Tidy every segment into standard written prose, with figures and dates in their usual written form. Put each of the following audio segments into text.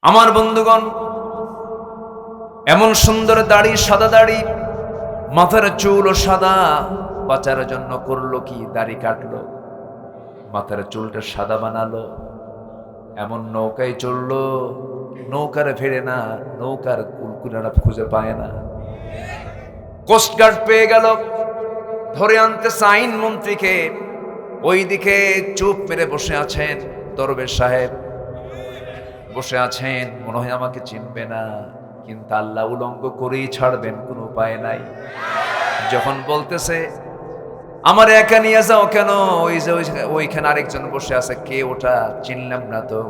আমার বন্ধুগণ, এমন সুন্দর দাড়ি, সাদা দাড়ি, মাথার চুল ও সাদা, বাঁচার জন্য করলো কি? দাড়ি কাটলো, মাথার চুলটা সাদা বানালো, এমন নৌকায় চললো, নৌকার ফেরে না, নৌকার কুলকুলাটা খুঁজে পায় না। কোস্টগার্ড পেয়ে গেল, ধরে আনতে আইন মন্ত্রীকে। ওইদিকে চুপ মেরে বসে আছেন দরবেশ সাহেব, বসে আছেন, মনে হয় আমাকে চিনবে না, কিন্তু আল্লাহ উলঙ্গ করেই ছাড়বেন, কোনো উপায় নাই। যখন বলতেছে আমার একা নিয়ে যাও কেন, ওই যে ওইখানে আরেকজন বসে আছে, কে ওটা? চিনলাম না তো।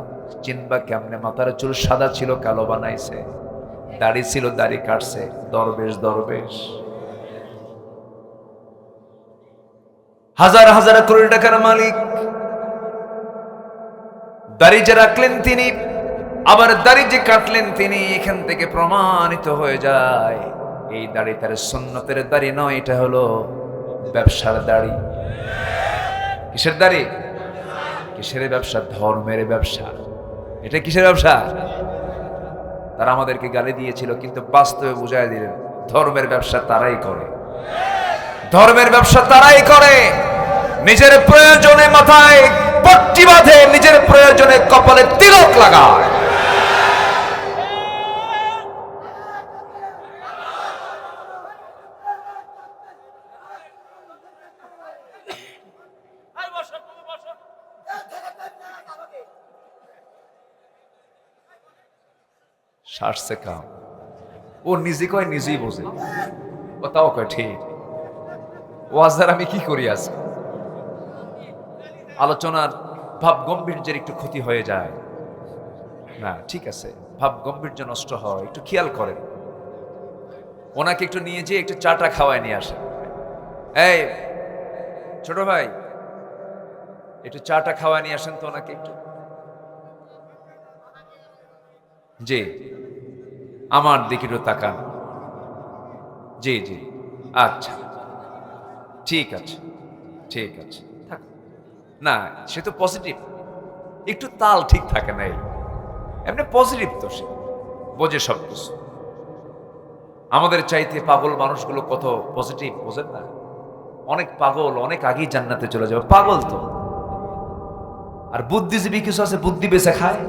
চিনবা কেমনে? মাথার চুল সাদা ছিল, কালো বানাইছে, দাড়ি ছিল, দাড়ি কাটছে। দরবেশ, দরবেশ হাজার হাজার কোটি টাকার মালিক। দাড়ি যে রাখলেন তিনি, আবার দাড়ি যে কাটলেন তিনি, এখান থেকে প্রমাণিত হয়ে যায় এই দাড়ি তার সুন্নতের দাড়ি নয়, এটা হলো ব্যবসার দাড়ি। কিসের দাড়ি? কিসের ব্যবসা? ধর্মের ব্যবসা। এটা কিসের ব্যবসা? তারা আমাদেরকে গালি দিয়েছিল, কিন্তু বাস্তবে বুঝাই দিলেন ধর্মের ব্যবসা তারাই করে। ধর্মের ব্যবসা তারাই করে। নিজের প্রয়োজনে মাথায় পট্টি বাঁধে, নিজের প্রয়োজনে কপালে তিলক লাগায়। সারছে কাম। ও নিজে কয়, নিজেই বোঝে, ও তাও কয় ঠিক। ওয়াজার আমি কি করি? আজ আলোচনার ভাব গম্ভীর্যের একটু ক্ষতি হয়ে যায় না, ঠিক আছে, ভাব গম্ভীর্য নষ্ট হয়, একটু খেয়াল করেন। ওনাকে একটু নিয়ে যেয়ে একটু চাটা খাওয়ায় নিয়ে আসেন। এই ছোট ভাই, একটু চাটা খাওয়ায় নিয়ে আসেন তো ওনাকে একটু। জি, আমার দিকে একটু তাকান। জি জি, আচ্ছা, ঠিক আছে, ঠিক আছে, থাক। না, সে তো পজিটিভ, একটু তাল ঠিক থাকে না, এমনি পজিটিভ তো, সে বোঝে সব কিছু। আমাদের চাইতে পাগল মানুষগুলো কত পজিটিভ, বোঝেন না? অনেক পাগল অনেক আগেই জান্নাতে চলে যাবে, পাগল তো। আর বুদ্ধিজীবী কিছু আছে, বুদ্ধি বেঁচে খায়,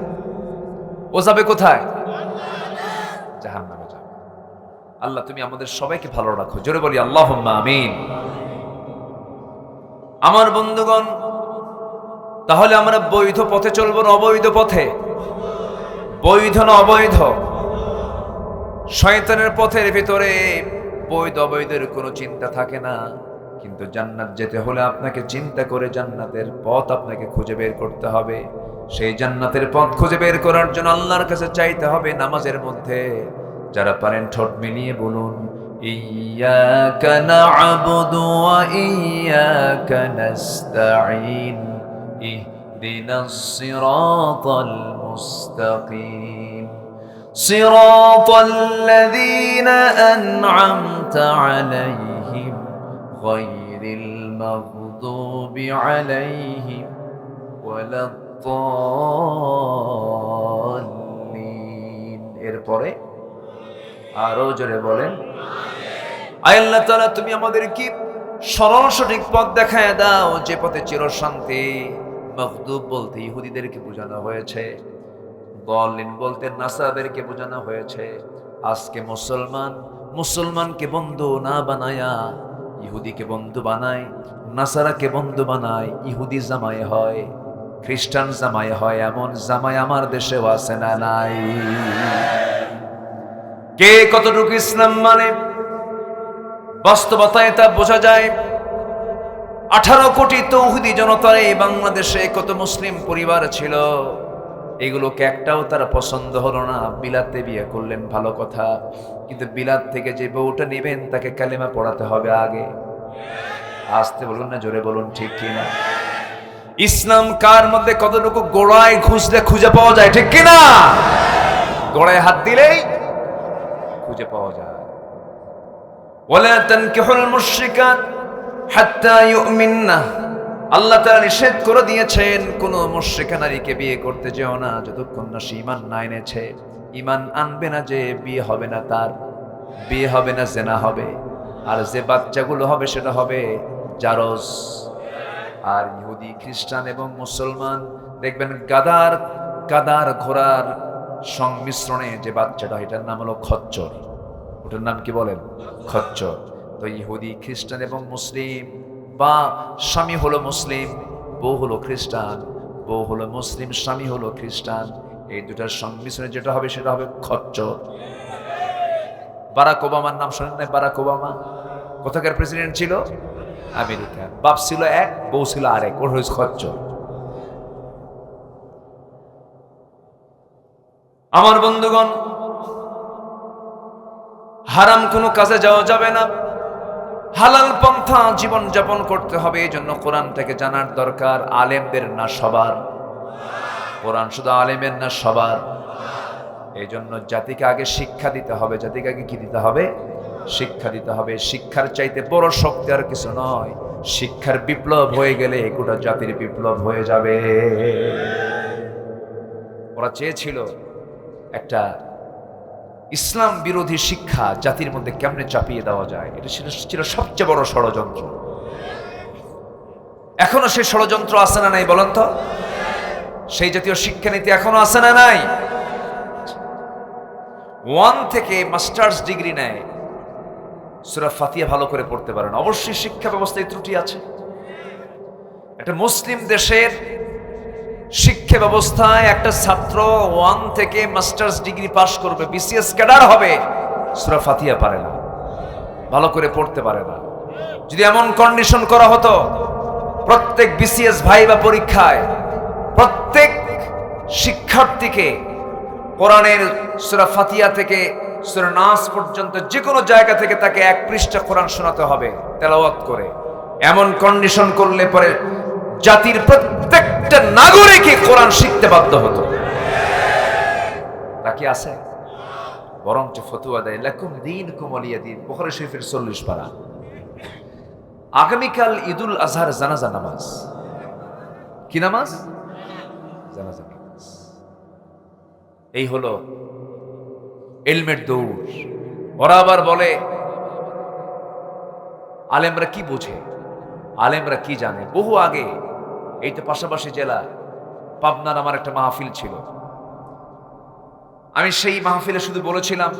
ও যাবে কোথায়? জাহান্নামে যাবে। আল্লাহ তুমি আমাদের সবাইকে ভালো রাখো, জোরে বলি আল্লাহুম্মা আমিন। আমার বন্ধুগণ, তাহলে আমরা বৈধ পথে চলবো না অবৈধ পথে? বৈধ না অবৈধ? শয়তানের পথের ভিতরে বৈধ অবৈধের কোনো চিন্তা থাকে না, কিন্তু জান্নাত যেতে হলে আপনাকে চিন্তা করে জান্নাতের পথ আপনাকে খুঁজে বের করতে হবে। সেই জান্নাতের পথ খুঁজে বের করার জন্য আল্লাহর কাছে চাইতে হবে নামাজের মধ্যে। যারা পারেন ঠোঁট মিলিয়ে বলুন, ইয়্যাকা না'বুদু ওয়া ইয়্যাকা নাস্তাঈন ইহদিনাস সিরাতাল মুস্তাকিম صراط الذين أنعمت عليهم غير المغضوب عليهم ولا الضالين। এরপরে আরো জোরে বলেন, আয় আল্লাহ তাআলা তুমি আমাদেরকে সরল সঠিক পথ দেখায় দাও, যে পথে চিরশান্তি। মাগদুব বলতে ইহুদিদেরকে বোঝানো হয়েছে, বলেন বলতে নাসারাদেরকে বোঝানো হয়েছে। আজকে মুসলমানকে বন্ধু না বানায়া ইহুদিকে বন্ধু বানায়, নাসারাকে বন্ধু বানায়, ইহুদি জামাই হয়, খ্রিস্টান জামাই হয়। এমন জামাই আমার দেশেও আছে না নাই? কে কতটুকু ইসলাম মানে বাস্তবতায় তা বোঝা যায়। 18 কোটি তৌহিদি জনতার এই বাংলাদেশে কত মুসলিম পরিবার ছিল, এগুলোকে একটাও তারা পছন্দ হলো না। বিলাতে বিয়ে করলেন, ভালো কথা, কিন্তু বিলাত থেকে যে বউটা নেবেন তাকে কালেমা পড়াতে হবে আগে। আসতে বলুন না, জোরে বলুন, ঠিক কিনা? ইসলাম কার মধ্যে কতটুকু গোড়ায় খুঁজলে খুঁজে পাওয়া যায়, ঠিক কিনা? গোড়ায় হাত দিলেই খুঁজে পাওয়া যায়। ওয়ালা তানকিহুল মুশরিকাত হাত্তা ইউমিন্না, আল্লাহ তাআলা নিষেধ করে দিয়েছেন কোন মুশরিকা নারীকে বিয়ে করতে যেও না যতক্ষণ না সে ঈমান না এনেছে। ঈমান আনবে না যে বিয়ে হবে না, তার বিয়ে হবে না, জেনা হবে। আর যে বাচ্চাগুলো হবে সেটা হবে জারজ। আর ইহুদি, খ্রিস্টান এবং মুসলমান দেখবেন গাদার ঘোড়ার সংমিশ্রণে যে বাচ্চাটা, এটার নাম হলো খচ্চর। ওটার নাম কি বলেন? খচ্চর। তো ইহুদি, খ্রিস্টান এবং মুসলিম, বা স্বামী হলো মুসলিম, বউ হলো খ্রিস্টান, বউ হলো মুসলিম, স্বামী হলো খ্রিস্টান, এই দুটার সংমিশ্রণে যেটা হবে সেটা হবে খচ্চর। বারাক ওবামার নাম শোনেন না? বারাক ওবামা কোথাকার প্রেসিডেন্ট ছিল? আমেরিকার। বাপ ছিল এক, বউ ছিল আরেক, ওর হয়েছে খচ্চর। আমার বন্ধুগণ, হারাম কোনো কাজে যাওয়া যাবে না, হালাল পন্থা জীবন যাপন করতে হবে। এই জন্য কোরআনটাকে জানার দরকার। আলেমদের না সবার, কোরআন শুধু আলেমের না সবার। এই জন্য জাতিকে আগে শিক্ষা দিতে হবে। জাতিকে আগে কি দিতে হবে? শিক্ষা দিতে হবে। শিক্ষার চাইতে বড় শক্তি আর কিছু নয়। শিক্ষার বিপ্লব হয়ে গেলে গোটা জাতির বিপ্লব হয়ে যাবে। ওরা চেয়েছিল একটা ইসলাম বিরোধী শিক্ষা জাতির মধ্যে কেমনে চাপিয়ে দেওয়া যায়, এটা ছিল সবচেয়ে বড় ষড়যন্ত্র। এখনো সেই ষড়যন্ত্র আছে না নাই বলেন তো? সেই জাতীয় শিক্ষানীতি এখনো আছে না নাই? 1 থেকে মাস্টার্স ডিগ্রি নেয়, সূরা ফাতিহা ভালো করে পড়তে পারেন। অবশ্যই শিক্ষা ব্যবস্থায় ত্রুটি আছে। একটা মুসলিম দেশের শিক্ষা ব্যবস্থায় একটা ছাত্র 1 থেকে মাস্টার্স ডিগ্রি পাশ করবে, বিসিএস ক্যাডার হবে, সূরা ফাতিহা পারে না, ভালো করে পড়তে পারে না। যদি এমন কন্ডিশন করা হতো, প্রত্যেক বিসিএস ভাইবা পরীক্ষায় প্রত্যেক শিক্ষার্থীকে কোরআনের সূরা ফাতিহা থেকে সূরা নাস পর্যন্ত যে কোনো জায়গা থেকে তাকে 1 পৃষ্ঠা কোরআন শোনাতে হবে তেলাওয়াত করে, এমন কন্ডিশন করলে পরে জাতির প্রত্যেকটা নাগরিকই কোরআন শিখতে বাধ্য হতো। তা কি আছে? বরঞ্চ ফতুয়া দেয়, লাকুম দীনুকুম ওয়ালিয়া দীন, বুখারী শরীফের 40 পারা। আগামীকাল ঈদুল আজহার জানাজা নামাজ। কি নামাজ? জানাজা নামাজ। এই হলো ইলমের দৌড়। ওরা আবার বলে আলেমরা কি বোঝে, আলেমরা কি জানে। বহু আগে, এই তো পাশাপাশি জেলা পাবনার আমার একটা মাহফিল ছিল। আমি সেই মাহফিলে শুধু বলেছিলাম,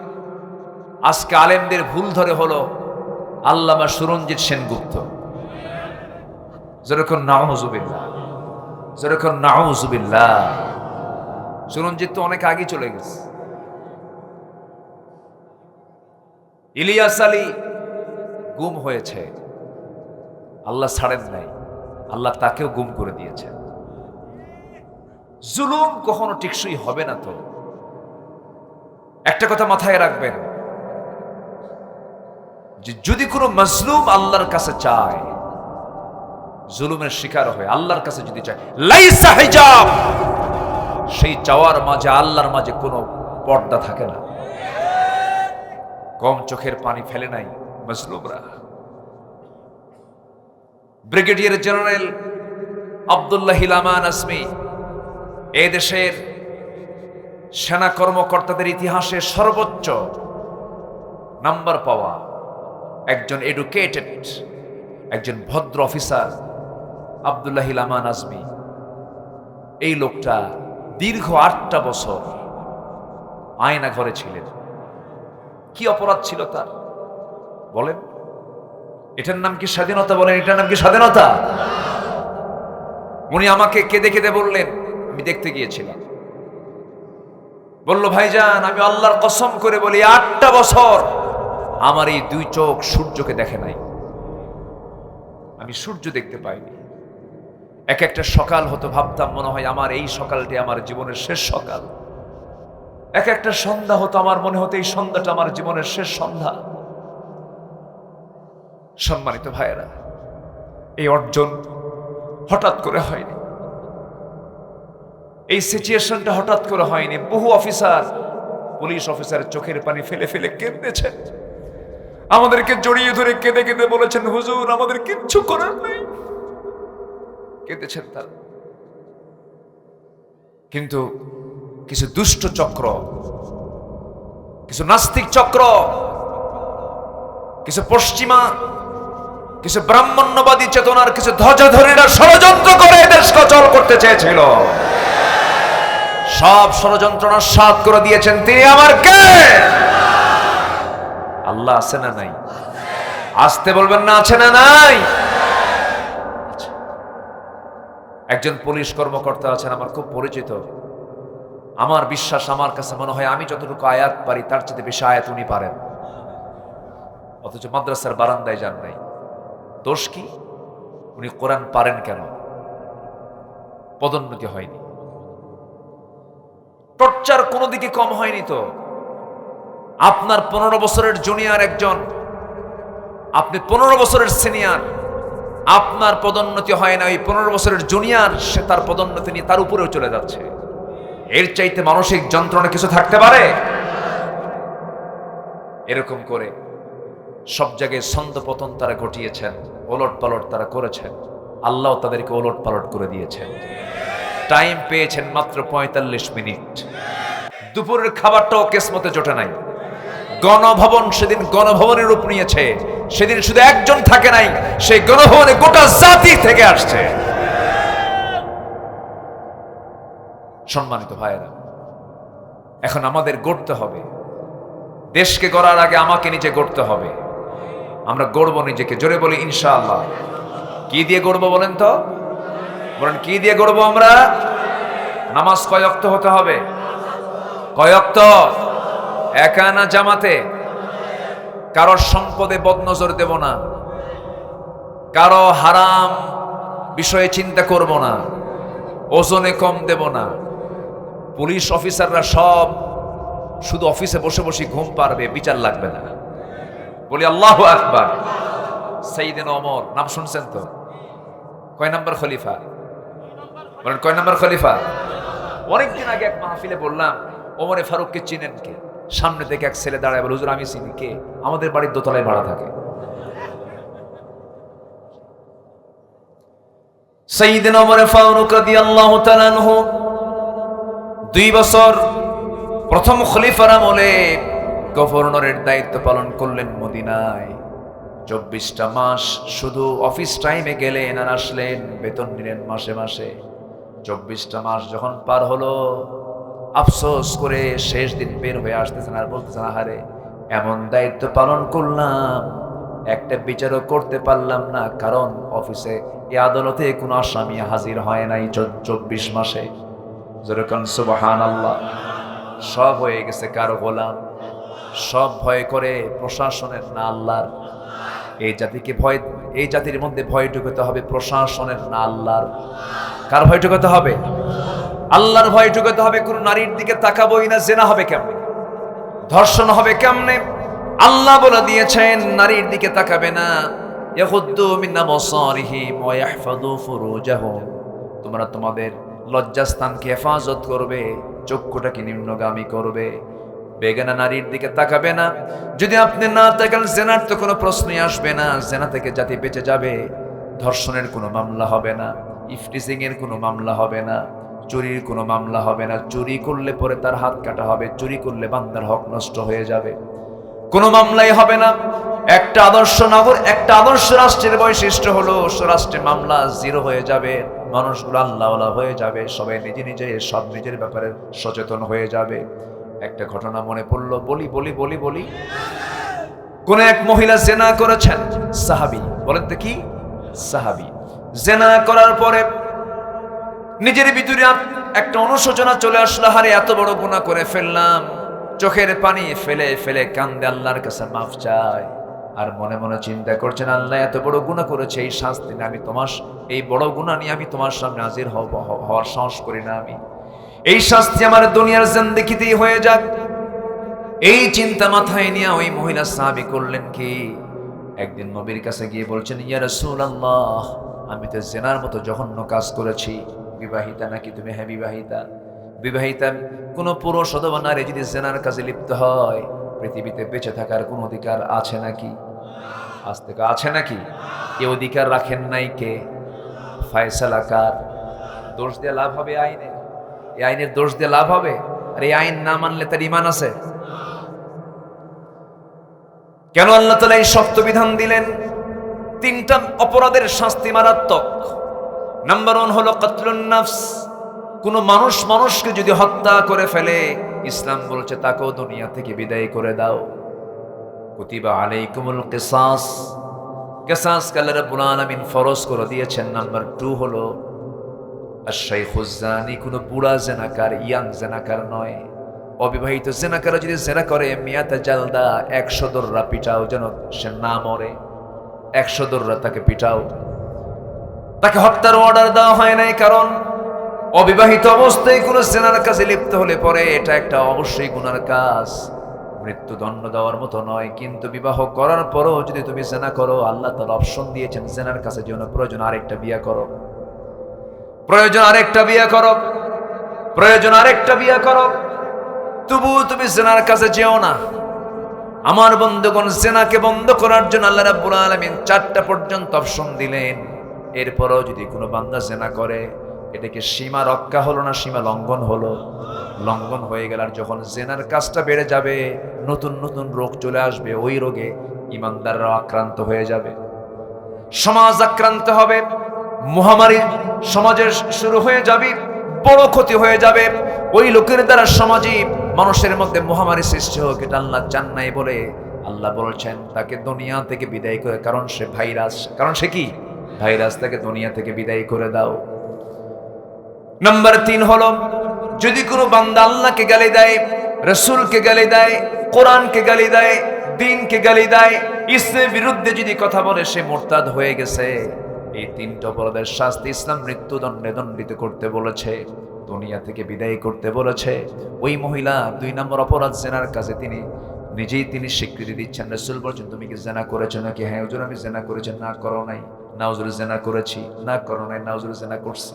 আজকে আলেমদের ভুল ধরে হলো আল্লামা সুরঞ্জিত সেনগুপ্ত। যেরকম নাউজুবিল্লাহ, যেরকম নাউজুবিল্লাহ। সুরঞ্জিত তো অনেক আগে চলে গেছে। ইলিয়াস আলী গুম হয়েছে, আল্লাহ ছাড়েন নাই, আল্লাহ তাকেও গুম করে দিয়েছে। জুলুম কখনো টেকসই হবে না। তো একটা কথা মাথায় রাখবেন, যে যদি কোনো মাজলুম আল্লাহর কাছে চায়, জুলুমের শিকার হয়, আল্লাহর কাছে যদি চায়, লাইসা হিজাব, সেই চাওয়ার মাঝে আল্লাহর মাঝে কোনো পর্দা থাকে না। কম চোখের পানি ফেলে নাই মাজলুমরা। ব্রিগেডিয়ার জেনারেল আব্দুল্লাহ আমান আজমি এই দেশের সেনা কর্মকর্তাদের ইতিহাসে সর্বোচ্চ নাম্বার পাওয়া একজন এডুকেটেড, একজন ভদ্র অফিসার আব্দুল্লাহ আমান আজমি। এই লোকটা দীর্ঘ 8টা বছর আয়না ঘরে ছিলেন। কি অপরাধ ছিল তার বলেন? এটার নাম কি স্বাধীনতা? বলেন, এটার নাম কি স্বাধীনতা? উনি আমাকে কেঁদে কেঁদে বললেন, আমি দেখতে গিয়েছিলাম, বলল, ভাইজান আমি আল্লাহর কসম করে বলি 8টা বছর আমার এই 2 চোখ সূর্যকে দেখে নাই, আমি সূর্য দেখতে পাইনি। এক একটা সকাল হতো, ভাবতাম মনে হয় আমার এই সকালটি আমার জীবনের শেষ সকাল। এক একটা সন্ধ্যা হতো, আমার মনে হতো এই সন্ধ্যাটা আমার জীবনের শেষ সন্ধ্যা। সম্মানিত ভাইয়েরা, এই অর্জন হঠাৎ করে হয়নি, এই সিচুয়েশনটা হঠাৎ করে হয়নি। বহু অফিসার, পুলিশ অফিসার চোখের পানি ফেলে ফেলে কেঁদেছেন, আমাদেরকে জড়িয়ে ধরে কেঁদে কেঁদে বলেছেন, হুজুর আমাদের কিচ্ছু করার নেই, কেঁদেছেন তারা। কিন্তু কিছু দুষ্ট চক্র, কিছু নাস্তিক চক্র, কিছু পশ্চিমা, কিছু ব্রাহ্মণ্যবাদী চেতনার কিছু ধ্বজাধারীরা ষড়যন্ত্র করে দেশকে অচল করতে চেয়েছিল। সব ষড়যন্ত্রণার সাথ করে দিয়েছেন তিনি আমার কে? আল্লাহ আছে না নাই? আসতে বলবেন না, আছে না নাই? একজন পুলিশ কর্মকর্তা আছেন আমার খুব পরিচিত। আমার বিশ্বাস, আমার কাছে মনে হয় আমি যতটুকু আয়াত পারি তার চেয়ে বেশি আয়াত উনি পারেন, অথচ মাদ্রাসার বারান্দায় যান নাই। দোষ কি? উনি কোরআন পারেন কেন? পদোন্নতি হয়নি, টর্চার কোনো দিকে কম হয়নি। তো আপনার 15 বছরের জুনিয়র একজন, আপনি 15 বছরের সিনিয়র, আপনার পদোন্নতি হয় না, ওই 15 বছরের জুনিয়র সে তার পদোন্নতি নিয়ে তার উপরেও চলে যাচ্ছে। এর চাইতে মানসিক যন্ত্রণা কিছু থাকতে পারে? এরকম করে সব জায়গায় ছন্দপতন তারা ঘটিয়েছেন, ওলট পালট তারা করেছেন। আল্লাহ তাদেরকে ওলট পালট করে দিয়েছেন। টাইম পেয়েছেন মাত্র 45 মিনিট। দুপুরের খাবারটাও কেসমতে জোটে নাই। গণভবন সেদিন গণভবনের রূপ নিয়েছে। সেদিন শুধু একজন থাকে নাই, সেই গণভবনে গোটা জাতি থেকে আসছে। সম্মানিত ভাইয়েরা, এখন আমাদের গড়তে হবে। দেশকে গড়ার আগে আমাকে নিজে গড়তে হবে। আমরা গড়বো নিজেকে, জোরে বলি ইনশাআল্লাহ। কি দিয়ে গড়বো বলেন তো? বলেন কি দিয়ে গড়বো আমরা? নামাজ কয় ওয়াক্ত হতে হবে? কয় ওয়াক্ত? একা না জামাতে? কারোর সম্পদে বদনজর দেব না, কারো হারাম বিষয়ে চিন্তা করব না, ওজনে কম দেব না। পুলিশ অফিসাররা সব শুধু অফিসে বসে বসে ঘুম পারবে, বিচার লাগবে না। বলি আল্লাহু আকবার। সাইয়েদনা ওমর নাম শুনছেন তো? কয় নাম্বার খলিফা? বলেন কয় নাম্বার খলিফা? অনেকদিন আগে এক মাহফিলে বললাম, ওমরে ফারুককে চিনেন কে? সামনে থেকে এক ছেলে দাঁড়ায় বলে, হুজুর আমি চিনি। কে? আমাদের বাড়ির দোতলায় ভাড়া থাকে। সাইয়েদনা ওমর ফারুক রাদিয়াল্লাহু তাআলা আনহু 2 বছর প্রথম খলিফার আমলে গভর্নরের দায়িত্ব পালন করলেন মদিনায়। 24টা মাস শুধু অফিস টাইমে গেলেন আর আসলেন, বেতন নিলেন মাসে মাসে। 24টা মাস যখন পার হলো, আফসোস করে শেষ দিন বের হয়ে আসতেছেন আর বলতেছেন, আহারে এমন দায়িত্ব পালন করলাম, একটা বিচারও করতে পারলাম না, কারণ অফিসে এই আদালতে কোনো আসামি হাজির হয় নাই 24 মাসে। যেরকম সুবহানাল্লাহ। সব হয়ে গেছে কারো গোলাম, সব ভয় করে প্রশাসনের না আল্লাহর। এই জাতিকে ভয়, এই জাতির মধ্যে ভয় ঢুকাতে হবে প্রশাসনের না আল্লাহর। কার ভয় ঢুকাতে হবে? আল্লাহর ভয় ঢুকাতে হবে। কোন নারীর দিকে তাকাবোই না, জেনা হবে কেমনে, ধর্ষণ হবে কেমনে? আল্লাহ বলে দিয়েছেন নারীর দিকে তাকাবে না। ইয়াগুদ্দু মিন আবসারিহিম ওয়া ইয়াহফাযু ফুরুজাহুম। তোমরা তোমাদের লজ্জাস্থানকে হেফাজত করবে, চক্ষুটাকে নিম্নগামী করবে। বেগানা নারীর দিকে তাকাবে না। যদি আপনি না তাকান, জেনার তো কোনো প্রশ্নই আসবে না। জেনা থেকে জাতি বেঁচে যাবে। ধর্ষণের কোনো মামলা হবে না, ইফটিজিং এর কোনো মামলা হবে না, চুরির কোনো মামলা হবে না। চুরি করলে পরে তার হাত কাটা হবে, চুরি করলে বান্দার হক নষ্ট হয়ে যাবে। কোনো মামলাই হবে না। একটা আদর্শ নগর, একটা আদর্শ রাষ্ট্রের বৈশিষ্ট্য হলো রাষ্ট্রের মামলা জিরো হয়ে যাবে। মানুষগুলো আল্লাহওয়ালা হয়ে যাবে, সবাই নিজে নিজে সব নিজের ব্যাপারে সচেতন হয়ে যাবে। একটা ঘটনা মনে পড়লো, বলি বলি বলি বলি। কোন এক মহিলা জেনা করেছেন, সাহাবী। বলেন তো কি? সাহাবী। জেনা করার পরে নিজের ভিতরে একটা অনুশোচনা চলে আসলো, হারে এত বড় গুনাহ করে ফেললাম। চোখের পানি ফেলে ফেলে কান্দে আল্লাহর কাছে মাফ চায়। আর মনে মনে চিন্তা করছেন, আল্লাহ এত বড় গুনাহ করেছে, এই শাস্তি না আমি তোমার, এই বড় গুনাহ নিয়ে আমি তোমার সামনে হাজির হওয়ার সাহস করি না। আমি এই শাস্তি আমার দুনিয়ার জিন্দেগিতেই হয়ে যাক। এই চিন্তা মাথায় নিয়ে ওই মহিলা সাহাবী করলেন কি, একদিন নবীর কাছে গিয়ে বলছেন, ইয়া রাসূলুল্লাহ, আমি তো জেনার মতো জঘন্য কাজ করেছি। বিবাহিতা নাকি তুমি? হ্যাঁ বিবাহিতা। বিবাহিতা কোনো পুরুষ অথবা নারী যদি জেনার কাজে লিপ্ত হয়, পৃথিবীতে বেঁচে থাকার কোন অধিকার আছে নাকি? আজ থেকে আছে নাকি? এই অধিকার রাখেন নাই কে? ফায়সালা কার? দোষ দিয়ে লাভ হবে আইনে? এই আইনের দোষ দিয়ে লাভ হবে? আর এই আইন না মানলে তার ঈমান আছে? কেন আল্লাহ তাআলা এই শক্ত বিধান দিলেন? তিনটা অপরাধের শাস্তি মারাত্মক। নাম্বার 1 হলো কতলুন নফস। কোন মানুষ মানুষকে যদি হত্যা করে ফেলে, ইসলাম বলছে তাকেও দুনিয়া থেকে বিদায় করে দাও। কুতিবা আলাইকুমুল কিসাস, কিসাস আল্লাহ রাব্বুল আলামিন ফরজ করে দিয়েছেন। নাম্বার 2 হলো আশ-শাইখুজ জানি, কোন বুড়া জেনাকার, ইয়াং জেনাকার নয়। অবিবাহিত জেনাকার যদি জেনা করে, মিয়াতা জালদা, 100 দররা পিটাও, যেন সে না মরে। 100 দররা তাকে পিটাও। তাকে হত্যার অর্ডার দেওয়া হয় নাই, কারণ অবিবাহিত অবস্থায় কোন জেনার কাজে লিপ্ত হলে পরে এটা একটা অবশ্যই গুনার কাজ, মৃত্যুদণ্ড দেওয়ার মতো নয়। কিন্তু বিবাহ করার পরও যদি তুমি জেনা করো, আল্লাহ তাআলা অপশন দিয়েছেন জেনার কাছে যেন প্রয়োজন আরেকটা বিয়ে করো, প্রয়োজন আরেকটা বিয়ে করো, প্রয়োজন আরেকটা বিয়ে করো, তবু তুমি জেনার কাছে যেও না। আমার বন্ধুগণ, জেনাকে বন্ধ করার জন্য আল্লাহ রাব্বুল আলামিন 4টা পর্যন্ত অপশন দিলেন। এরপরও যদি কোনো বান্দা জেনা করে, এটাকে সীমা রক্ষা হলো না, সীমা লঙ্ঘন হলো? লঙ্ঘন হয়ে গেল। আর যখন জেনার কাজটা বেড়ে যাবে, নতুন নতুন রোগ চলে আসবে, ওই রোগে ইমানদাররা আক্রান্ত হয়ে যাবে, সমাজ আক্রান্ত হবে, মহামারী সমাজে শুরু হয়ে যাবে, বড় ক্ষতি হয়ে যাবে। ওই লোকের দ্বারা সমাজে মানুষের মধ্যে মহামারী সৃষ্টি হোক, এটা আল্লাহ চান নাই বলে আল্লাহ বলছেন তাকে দুনিয়া থেকে বিদায় করে, কারণ সে ভাইরাস। কারণ সে কি? ভাইরাস। তাকে দুনিয়া থেকে বিদায় করে দাও। নাম্বার 3 হলো, যদি কোনো বান্দা আল্লাহকে গালি দেয়, রাসূলকে গালি দেয়, কোরআনকে গালি দেয়, দ্বীনকে গালি দেয়, ইসলামের বিরুদ্ধে যদি কথা বলে, সে মুরতাদ হয়ে গেছে। এই 3টা অপরাধের শাস্তি ইসলাম মৃত্যুদণ্ডে দণ্ডিত করতে বলেছে, দুনিয়া থেকে বিদায় করতে বলেছে। ওই মহিলা 2 নম্বর অপরাধ জেনার কাজে তিনি নিজেই স্বীকৃতি দিচ্ছেন। রাসূল বলছেন, তুমি কি জেনা করেছো নাকি? হ্যাঁ হুজুর, আমি জেনা করেছি। না করো নাই? না হুজুর, জেনা করেছি। না করো নাই? না হুজুর, জেনা করছি।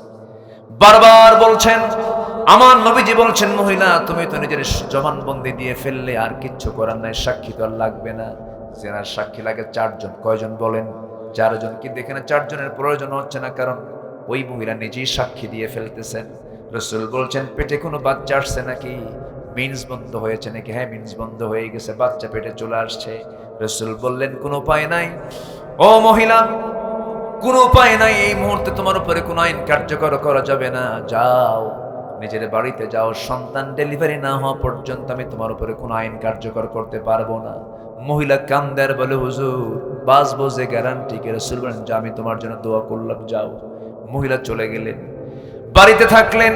বারবার বলছেন। আমার নবীজি বলছেন, মহিলা তুমি তো নিজের জবানবন্দি দিয়ে ফেললে, আর কিচ্ছু করার নাই, সাক্ষী তো আর লাগবে না। জেনার সাক্ষী লাগে 4 জন। কয়জন বলেন? 4 জন। কিন্তু এখানে 4 জনের প্রয়োজন হচ্ছে না, কারণ ওই মহিলা নিজেই সাক্ষী দিয়ে ফেলতেছেন। রাসূল বলছেন, পেটে কোনো বাচ্চা আসছে নাকি? মিন্স বন্ধ হয়েছে নাকি? হ্যাঁ, মিন্স বন্ধ হয়ে গেছে, বাচ্চা পেটে চলে আসছে। রাসূল বললেন, কোনো উপায় নাই? ও মহিলা, কোনো উপায় নাই, এই মুহূর্তে তোমার উপরে কোনো আইন কার্যকর করা যাবে না। যাও, নিজের বাড়িতে যাও, সন্তান ডেলিভারি না হওয়া পর্যন্ত আমি তোমার উপরে কোনো আইন কার্যকর করতে পারবো না। মহিলা কান্দার বলে, হুজুর বাঁচবো যে গ্যারান্টি কি? রাসূল বলেন, যা, আমি তোমার জন্য দোয়া করলাম, যাও। মহিলা চলে গেলেন, বাড়িতে থাকলেন,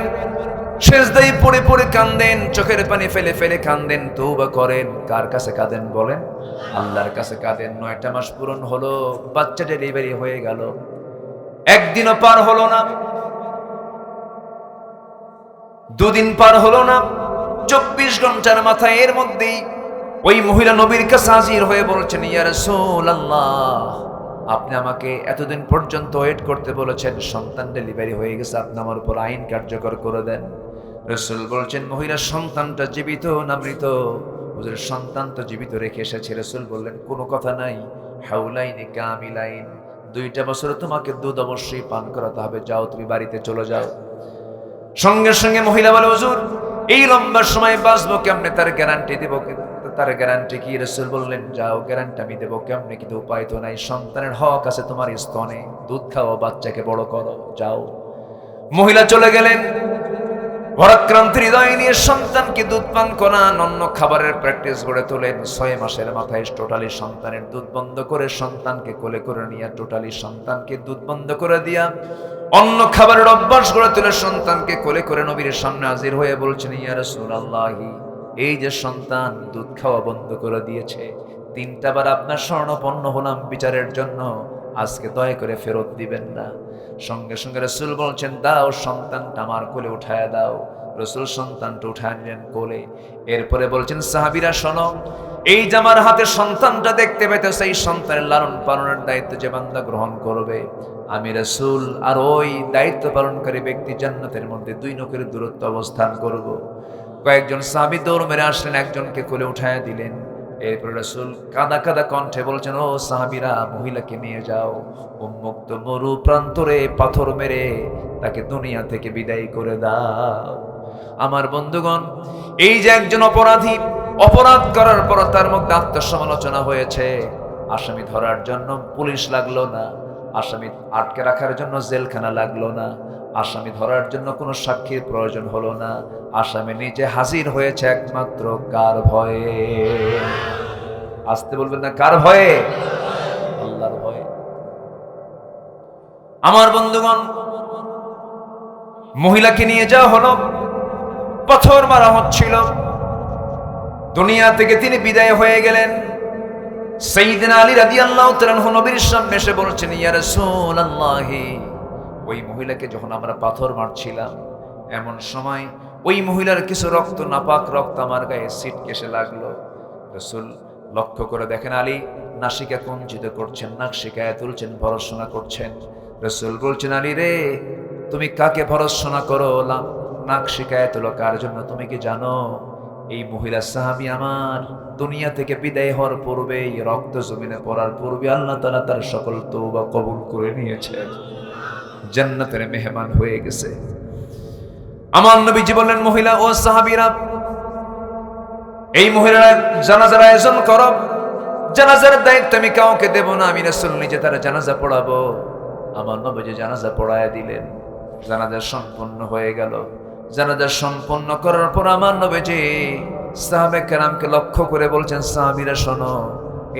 সেজদায় পড়ে পড়ে কান্দেন, চোখের পানি ফেলে ফেলে কান্দেন, তওবা করেন। কার কাছে কাঁদেন বলেন? আল্লাহর কাছে কাঁদেন। 9টা মাস পূরণ হলো, বাচ্চা ডেলিভারি হয়ে গেল, একদিনও পার হলো না, 2 দিন পার হলো না, 24 ঘন্টার মাথায় এর মধ্যেই ওই মহিলা নবীর কাছে হাজির হয়ে বলছেন, ইয়া রাসূলুল্লাহ, আপনি আমাকে এতদিন পর্যন্ত ওয়েট করতে বলেছেন, সন্তান ডেলিভারি হয়ে গেছে, আপনি আমার উপর আইন কার্যকর করে দেন। রাসূল বলছেন, মহিলা সন্তানটা জীবিত না মৃত? হুজুর, সন্তান তো জীবিত রেখে এসেছে। রাসূল বললেন, কোনো কথা নাই, হাউলাইনি কামিলাইন, 2টা বছর তোমাকে দুধ অবশ্যই পান করাতে হবে, যাও তুমি বাড়িতে চলে যাও। সঙ্গে সঙ্গে মহিলা বলে, হুজুর এই লম্বা সময় বাঁচবো কেমনে? তার গ্যারান্টি দেব? তার গ্যারান্টি কি? রাসূল বললেন, যাও, গ্যারান্টি আমি দেবো কেমনে, কিন্তু উপায় তো নাই। সন্তানের হক আছে তোমার স্তনে, দুধ খাও, বাচ্চাকে বড় করো, যাও। মহিলা চলে গেলেন। ভারাক্রান্ত হৃদয় নিয়ে সন্তানকে দুধ পান করান, অন্য খাবারের প্র্যাকটিস গড়ে তোলেন। 6 মাসের মাথায় টোটালি সন্তানের দুধ বন্ধ করে, সন্তানকে কোলে করে নিয়ে টোটালি সন্তানকে দুধ বন্ধ করে দিয়া অন্য খাবারের অভ্যাস গড়ে তুলে সন্তানকে কোলে করে নবীর সামনে হাজির হয়ে বলছেন, ইয়া রাসূলুল্লাহ, এই যে সন্তান দুধ খাওয়া বন্ধ করে দিয়েছে, 3টা বার আপনার স্বর্ণপন্ন হলাম বিচারের জন্য, আজকে দয়া করে ফেরত দিবেন না। সঙ্গে সঙ্গে রাসূল বলছেন, দাও, সন্তানটা আমার কোলে উঠায় দাও। রাসূল সন্তানটা উঠায় নিলেন কোলে। এরপরে বলছেন, সাহাবীরা শোনো, এই যে আমার হাতে সন্তানটা দেখতে পেতেছে, এই সন্তানের লালন পালনের দায়িত্ব যে বান্দা গ্রহণ করবে, আমি রাসূল আর ওই দায়িত্ব পালনকারী ব্যক্তি জান্নাতের মধ্যে 2 নখের দূরত্ব অবস্থান করব। কয়েকজন সাহাবী দৌড় মেরে আসলেন, একজনকে কোলে উঠায় দিলেন, এরপর রাসূল কাঁদা কাঁদা কণ্ঠে বলছেন, ও সাহাবীরা, মহিলাকে নিয়ে যাও, উন্মুক্ত মরু প্রান্তরে পাথর মেরে তাকে দুনিয়া থেকে বিদায় করে দাও। আমার বন্ধুগণ, এই যে একজন অপরাধী অপরাধ করার পর তার মধ্যে আত্মসমালোচনা হয়েছে, আসামি ধরার জন্য পুলিশ লাগলো না, আসামি আটকে রাখার জন্য জেলখানা লাগলো না, আসামি ধরার জন্য কোনো সাক্ষীর প্রয়োজন হলো না, আসামি নিজে হাজির হয়েছে একমাত্র কার ভয়ে? আসতে বলবেন না, কার ভয়ে? আল্লাহর ভয়ে। আমার বন্ধুগণ, মহিলাকে নিয়ে যাওয়া হলো, পাথর মারা হচ্ছিল, দুনিয়া থেকে তিনি বিদায় হয়ে গেলেন। সাইয়েদনা আলী রাদিয়াল্লাহু তাআলা আনহু নবীর সামনে এসে বলছেন, ইয়া রাসূলুল্লাহ, ওই মহিলাকে যখন আমরা পাথর মারছিলাম, এমন সময় ওই মহিলার কিছু রক্ত, নাপাক রক্ত আমার গায়ে ছিটকেসে লাগলো। রাসূল লক্ষ্য করে দেখেন আলী নাসিকা কুঞ্চিত করছেন, নাসিকায় তুলছেন, ভর্ৎসনা করছেন। রাসূল বলছেন, আলী রে, তুমি কাকে ভর্ৎসনা করো, নাসিকায় তোলো কার জন্য তুমি কি জানো? এই মহিলা সাহাবী আমার দুনিয়া থেকে বিদায় হওয়ার পূর্বেই, রক্ত জমিনে পড়ার পূর্বে আল্লাহ তাআলা তার সকল তওবা কবুল করে নিয়েছেন, জান্নাতের মেহমান হয়ে গেছে। আমার নবীজি বললেন, মহিলা ও সাহাবীরা, এই মহিলার জানাজার আয়োজন করো, জানাজার দায়িত্ব আমি কাউকে দেব না, আমি রাসূল নিজে তার জানাজা পড়াবো। আমার নবীজি জানাজা পড়ায় দিলেন, জানাজা সম্পন্ন হয়ে গেল। জানাজা সম্পন্ন করার পর আমার নবীজি সাহাবে কেরামকে লক্ষ্য করে বলছেন, সাহাবীরা শোনো,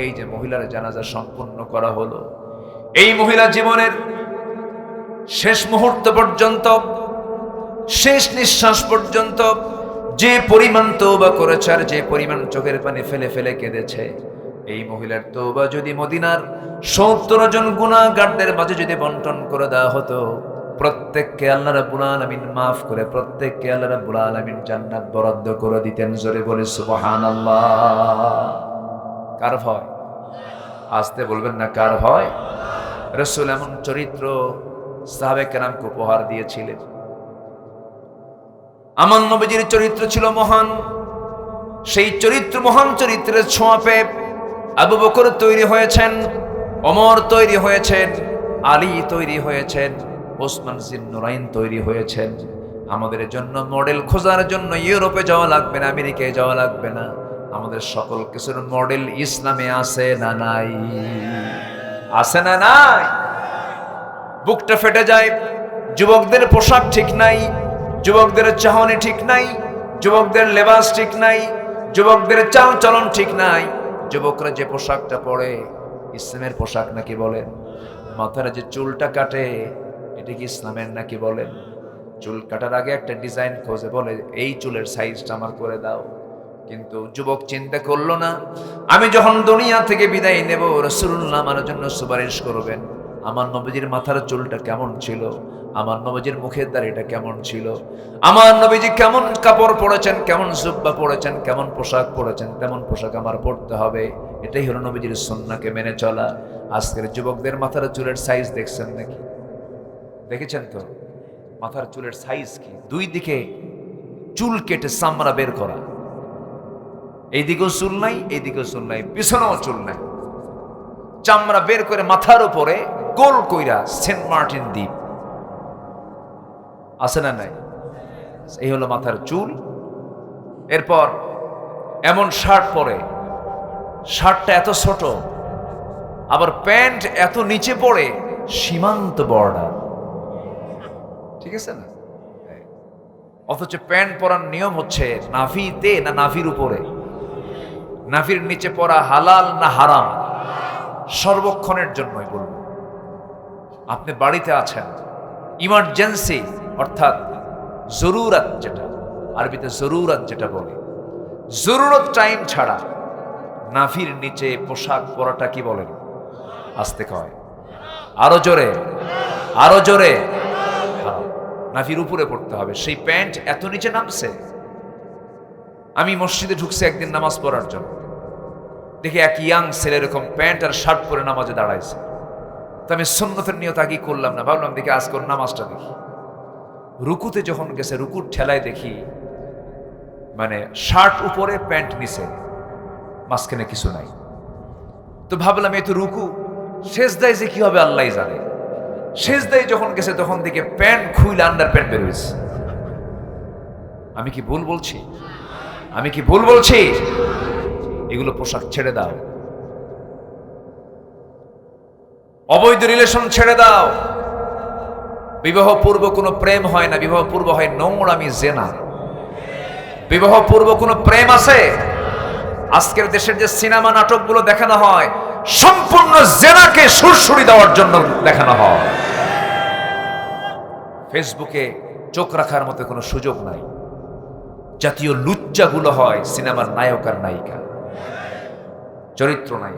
এই যে মহিলার জানাজা সম্পন্ন করা হলো, এই মহিলা জীবনের শেষ মুহূর্ত পর্যন্ত, শেষ নিঃশ্বাস পর্যন্ত যে পরিমাণ তওবা করেছে আর যে পরিমাণ চোখের পানি ফেলে ফেলে কেঁদেছে, এই মহিলার তওবা যদি মদিনার ৭০ জন গুনাহগারদের মাঝে যদি বন্টন করে দেওয়া হতো, প্রত্যেককে আল্লাহ রাব্বুল আলামিন মাফ করে প্রত্যেককে আল্লাহ রাব্বুল আলামিন জান্নাত বরাদ্দ করে দিতেন। জোরে বলে সুবহানাল্লাহ। কার ভয়? আসতে বলবেন না, কার ভয়? রাসূল এমন চরিত্র সাহাবে কেরামকে উপহার দিয়েছিলেন। আমার নবীজির চরিত্র ছিল মহান। সেই চরিত্র, মহান চরিত্রের ছোঁয়া পেয়ে আবু বকর তৈরি হয়েছেন, ওমর তৈরি হয়েছেন, আলী তৈরি হয়েছেন, ওসমান জিন্নুরাইন তৈরি হয়েছেন। আমাদের জন্য মডেল খোঁজার জন্য ইউরোপে যাওয়া লাগবে না, আমেরিকায় যাওয়া লাগবে না, আমাদের সকল কিছুর মডেল ইসলামে আছে না নাই? আছে না নাই? বুকটা ফেটে যায়, যুবকদের পোশাক ঠিক নাই, যুবকদের চাহনি ঠিক নাই, যুবকদের লেবাস ঠিক নাই, যুবকদের চাল চলন ঠিক নাই। যুবকরা যে পোশাকটা পরে ইসলামের পোশাক নাকি বলেন? মাথার যে চুলটা কাটে এটা কি ইসলামের নাকি বলেন? চুল কাটার আগে একটা ডিজাইন খোঁজে, বলে এই চুলের সাইজটা আমার করে দাও। কিন্তু যুবক চিন্তা করলো না, আমি যখন দুনিয়া থেকে বিদায় নেব, রাসূলুল্লাহ আমার জন্য সুপারিশ করবেন। আমার নবীজির মাথার চুলটা কেমন ছিল, আমার নবীজির মুখের দাড়িটা কেমন ছিল, আমার নবীজি কেমন কাপড় পরেছেন, কেমন জুব্বা পরেছেন, কেমন পোশাক পরেছেন, তেমন পোশাক আমার পরতে হবে। এটাই হলো নবীজির সুন্নাহকে মেনে চলা। আজকের যুবকদের মাথার চুলের সাইজ দেখছেন নাকি? দেখেছেন তো মাথার চুলের সাইজ কি? দুই দিকে চুল কেটে চামড়া বের করা, এইদিকেও চুল নাই, এইদিকেও চুল নাই, পিছনেও চুল নাই, চামড়া বের করে মাথার উপরে গোল কইরা সেন্ট মার্টিন দ্বীপ আছে না নাই? এই হলো মাথার চুল। এরপর এমন শার্ট পরে, শার্টটা এত ছোট, আবার প্যান্ট এত নিচে পড়ে, সীমান্ত বর্ডার, ঠিক আছে না? অথচ প্যান্ট পরার নিয়ম হচ্ছে নাভিতে না নাভির উপরে? নাভির নিচে পরা হালাল না হারাম? সর্বক্ষণের জন্যই বলবো। আপনি বাড়িতে আছেন, ইমার্জেন্সি অর্থাৎ জরুরত, যেটা আরবিতে জরুরত যেটা বলে, জরুরত টাইম ছাড়া নাভির নিচে পোশাক পরাটা কি বলেন? আস্তে কয়, আরো জোরে, আরো জোরে। নাভির উপরে পড়তে হবে। সেই প্যান্ট এত নিচে নামছে। আমি মসজিদে ঢুকছি একদিন নামাজ পড়ার জন্য, দেখি এক ইয়াং ছেলে এরকম প্যান্ট আর শার্ট পরে নামাজে দাঁড়াইছে। তো আমি সুন্নতের নিয়ত আগে করলাম না, ভাবলাম দেখি আজকে ওর নামাজটা দেখি। রুকুতে যখন গেছে, রুকুর ঠেলায় দেখি মানে শার্ট উপরে প্যান্ট নিচে, মাঝখানে কিছু নাই। তো ভাবলাম এই তো রুকু, সেজদায় যে কি হবে আল্লাহ জানে। সেজদায় যখন গেছে তখন দিকে প্যান্ট খুইলে আন্ডার প্যান্ট বের হয়েছে। আমি কি ভুল বলছি? আমি কি ভুল বলছি? এগুলো পোশাক ছেড়ে দাও, অবৈধ রিলেশন ছেড়ে দাও। বিবাহ পূর্ব কোনো প্রেম হয় না, বিবাহ পূর্ব হয় নোংরামি, জেনা। বিবাহ পূর্ব কোনো প্রেম আছে? আজকের দেশের যে সিনেমা নাটকগুলো দেখানো হয় সম্পূর্ণ জেনাকে সুরসুরি দেওয়ার জন্য দেখানো হয়। ফেসবুকে চোখ রাখার মতো কোনো সুযোগ নাই। জাতীয় লুচ্চাগুলো হয় সিনেমার নায়ক আর নায়িকা, চরিত্র নাই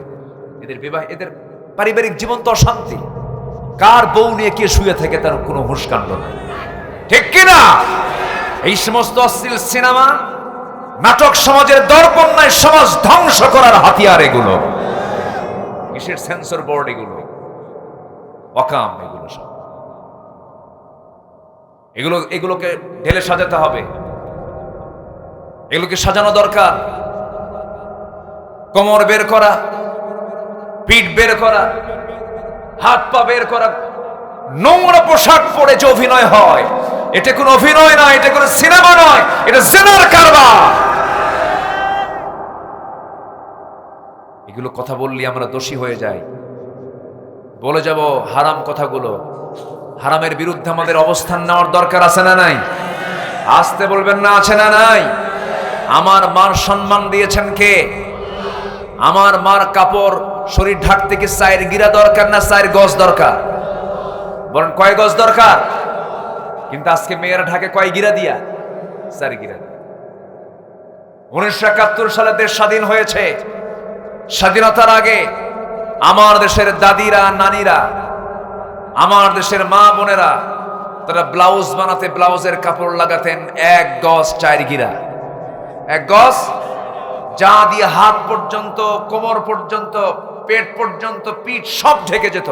এদের। বিবাহ, এদের পারিবারিক জীবন তো অশান্তি। কার বউ নিয়ে কে শুয়ে থেকে তার কোনো হুঁশকাণ্ড নাই, ঠিক কিনা? এই সমস্ত অশ্লীল সিনেমা নাটক সমাজের দর্পণ নাই, সমাজ ধ্বংস করার হাতিয়ার এগুলো। কিসের সেন্সর বোর্ড এগুলো? অকাম এগুলো সব। এগুলোকে ঢেলে সাজাতে হবে, এগুলোকে সাজানো দরকার। কোমর বের করা, পিঠ বের করা, হাত পা বের করা, নোংরা পোশাক পরে যে অভিনয় হয়, এটা কোনো অভিনয় নয়, এটা কোনো সিনেমা নয়, এটা জিনার কারবার। এগুলো কথা বললে আমরা দোষী হয়ে যাই, বলে যাব হারাম কথাগুলো। হারামের বিরুদ্ধে আমাদের অবস্থান নেওয়ার দরকার আছে না নাই? আসতে বলবেন না, আছে না নাই? আমার মার সম্মান দিয়েছেন কে? আমার মার কাপড় শরীর ঢাকতে কি 4 গিরা দরকার না 4 গজ দরকার? বলেন কয় গজ দরকার? কিন্তু আজকে মেয়েরা ঢাকে কয় গিরা দিয়া? 4 গিরা। 1971 সালে দেশ স্বাধীন হয়েছে। স্বাধীনতার আগে আমার দেশের দাদিরা, নানিরা, আমার দেশের মা বোনেরা তারা ব্লাউজ বানাতে ব্লাউজের কাপড় লাগাতেন 1 গজ 4 গিরা। 1 গজ যা দিয়ে হাত পর্যন্ত, কোমর পর্যন্ত, পেট পর্যন্ত, পিঠ সব ঢেকে যেত।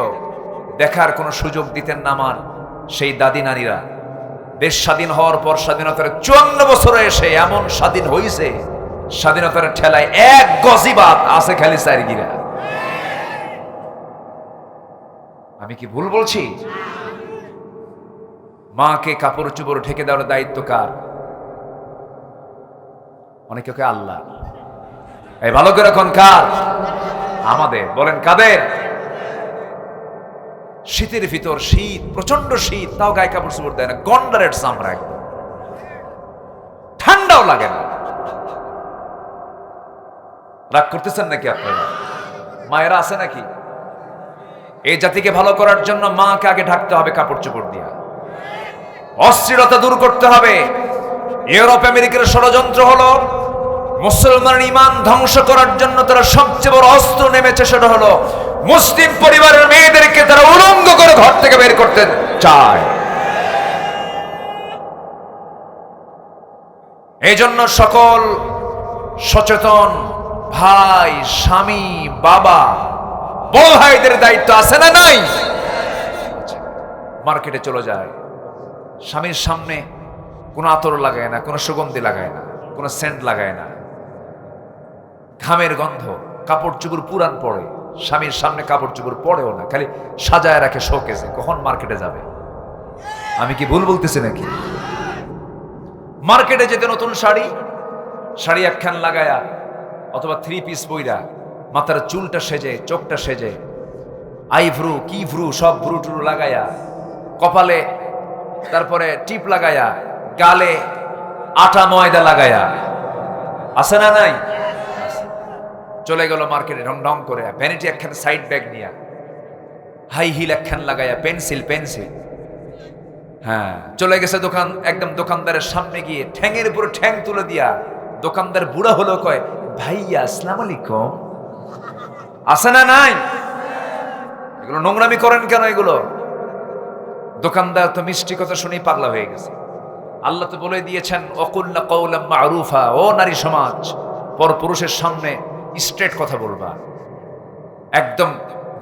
দেখার কোনো সুযোগ দিতেন না আমার সেই দাদি নানিরা। দেশ স্বাধীন হওয়ার পর স্বাধীনতার 54 বছরে এসে এমন স্বাধীন হইছে, স্বাধীনতার ঠেলায় 1 গজই বাদ আছে খালি 4 গিরা। আমি কি ভুল বলছি? মাকে কাপড় চোপড় ঢেকে দেওয়ার দায়িত্ব কার? অনেকে কে আল্লাহ। এই ভালো করে এখন কার? আমাদের। বলেন কাদের? শীতের ভিতর, শীত, প্রচন্ড শীত, তাও গায়ে কাপড় চোপড় দেয় না, গন্ডারের চামড়া, একদম ঠান্ডাও লাগে না। রাগ করতেছেন নাকি আপনারা? মায়েরা আছে নাকি? এই জাতিকে ভালো করার জন্য মাকে আগে ঢাকতে হবে কাপড় চোপড় দিয়া। অস্থিরতা দূর করতে হবে। ইউরোপ আমেরিকার ষড়যন্ত্র হলো মুসলমানের ঈমান ধ্বংস করার জন্য তারা সবচেয়ে বড় অস্ত্র নেমেছে, সেটা হলো মুসলিম পরিবারের মেয়েদেরকে তারা উলঙ্গ করে ঘর থেকে বের করতে চায়। এই জন্য সকল সচেতন ভাই, স্বামী, বাবা, বড় ভাইদের দায়িত্ব আছে না নাই? মার্কেটে চলে যায়, স্বামীর সামনে কোনো আতর লাগায় না, কোনো সুগন্ধি লাগায় না, কোনো সেন্ট লাগায় না, ঘামের গন্ধ, কাপড় চোপড় পুরান পরে, স্বামীর সামনে কাপড় চোপড় পরেও না, খালি সাজায় রাখে শোকেসে, কখন মার্কেটে যাবে। আমি কি ভুল বলতেছি নাকি? মার্কেটে যেতে নতুন শাড়ি একখান লাগায়া অথবা 3 পিস পইরা, মাথার চুলটা সেজে, চোখটা সেজে, আইভ্রু কি ভ্রু সব ভ্রু টুরু লাগায়া, কপালে তারপরে টিপ লাগায়া, গালে আটা ময়দা লাগায়া, আছে না নাই? চলে গেল মার্কেটে ঢং ঢং করে, ভ্যানিটি একখান সাইড ব্যাগ নিয়া, হাই হিল একখান লাগায়া, পেন্সিল, হ্যাঁ, চলে গেছে দোকান, একদম দোকানদারের সামনে গিয়ে ঠ্যাঙের উপর ঠ্যাং তুলে দিয়া, দোকানদার বুড়া হলো, কয় ভাইয়া আসসালামু আলাইকুম। আছে না নাই? এগুলো নোংরামি করেন কেন? এগুলো দোকানদার তো মিষ্টি কথা শুনেই পাগলা হয়ে গেছে। আল্লাহ তো বলে দিয়েছেন ওয়াকুল্না কাওলাম মারুফা, ও নারী সমাজ, পরপুরুষের সামনে স্ট্রেট কথা বলবা, একদম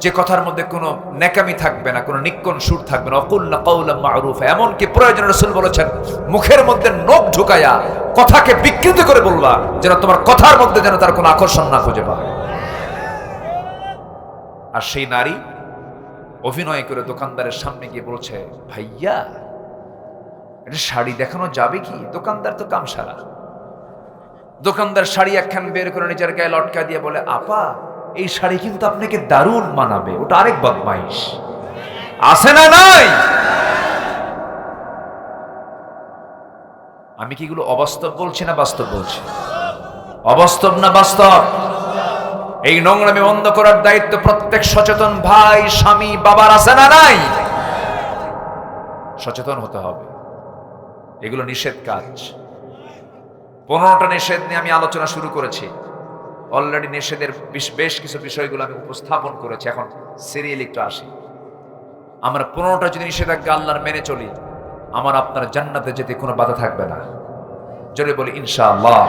যে কথার মধ্যে কোনো নেকামি থাকবে না, কোনো নিক্কণ সুর থাকবে না। অকুল্লা কাউলাম মারুফা, এমনকি প্রয়োজনে রাসূল বলেছেন মুখের মধ্যে নখ ঢুকায়া কথাকে বিকৃত করে বলবা, যেন তোমার কথার মধ্যে যেন তার কোনো আকর্ষণ না খুঁজে পায়। আর সেই নারী অভিনয় করে দোকানদারের সামনে গিয়ে বলছে, ভাইয়া এটা শাড়ি দেখানো যাবে কি? দোকানদার তো কামসারা। দোকানদার শাড়ি একখান বের করে নিজের গায়ে লটকা দিয়ে বলে, আপা এই শাড়ি কিন্তু আপনাকে দারুণ মানাবে। ওটা আরেক বদমাইশ আছে না নাই? আমি কি এগুলো অবাস্তব বলছি না বাস্তব বলছি? অবাস্তব না বাস্তব? এই নোংরামি বন্ধ করার দায়িত্ব প্রত্যেক সচেতন ভাই, স্বামী, বাবার আছে না নাই? সচেতন হতে হবে। এগুলো নিষেধ কাজ। 15টা নিষেধ নিয়ে আমি আলোচনা শুরু করেছি। অলরেডি নিষেধের বেশ কিছু বিষয়গুলো আমি উপস্থাপন করেছি। এখন সিরিয়াল একটু আসি। আমরা 15টা যদি নিষেধাজ্ঞা আল্লাহর মেনে চলি, আমার আপনার জান্নাতে যেতে কোনো বাধা থাকবে না। জোরে বলি ইনশাআল্লাহ।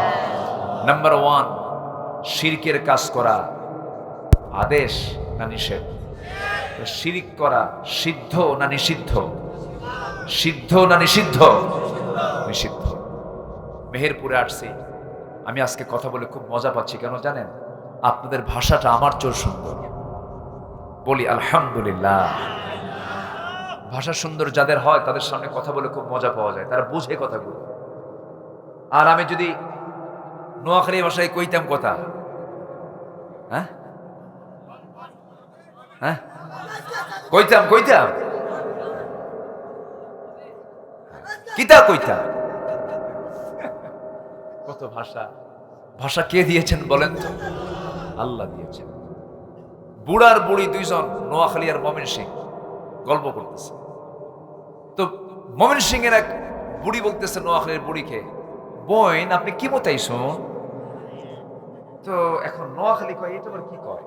নাম্বার 1, শিরকের কাজ করা আদেশ না নিষেধ? শিরিক করা সিদ্ধ না নিষিদ্ধ? সিদ্ধ না নিষিদ্ধ? নিষিদ্ধ। মেহেরপুরে আসছি আমি, আজকে কথা বলে খুব মজা পাচ্ছি। কেন জানেন? আপনাদের ভাষাটা আমার চোর সুন্দর। বলি আলহামদুলিল্লাহ। ভাষা সুন্দর যাদের হয় তাদের সামনে কথা বলে খুব মজা পাওয়া যায়, তারা বুঝে কথাগুলো। আর আমি যদি নোয়াখালী ভাষায় কইতাম কথা, হ্যাঁ হ্যাঁ কইতাম কিতা কইতাম। কত ভাষা! ভাষা কে দিয়েছেন বলেন তো? আল্লাহ দিয়েছেন। বুড়ার বুড়ি দুইজন নোয়াখালী আর ময়মনসিংহ গল্প করতেছে। তো ময়মনসিংহের এক বুড়ি বলতেছে নোয়াখালীর বুড়িকে, বোন আপনি কি মতাইছেন? তো এখন নোয়াখালী কয়, এটা আবার কি কয়?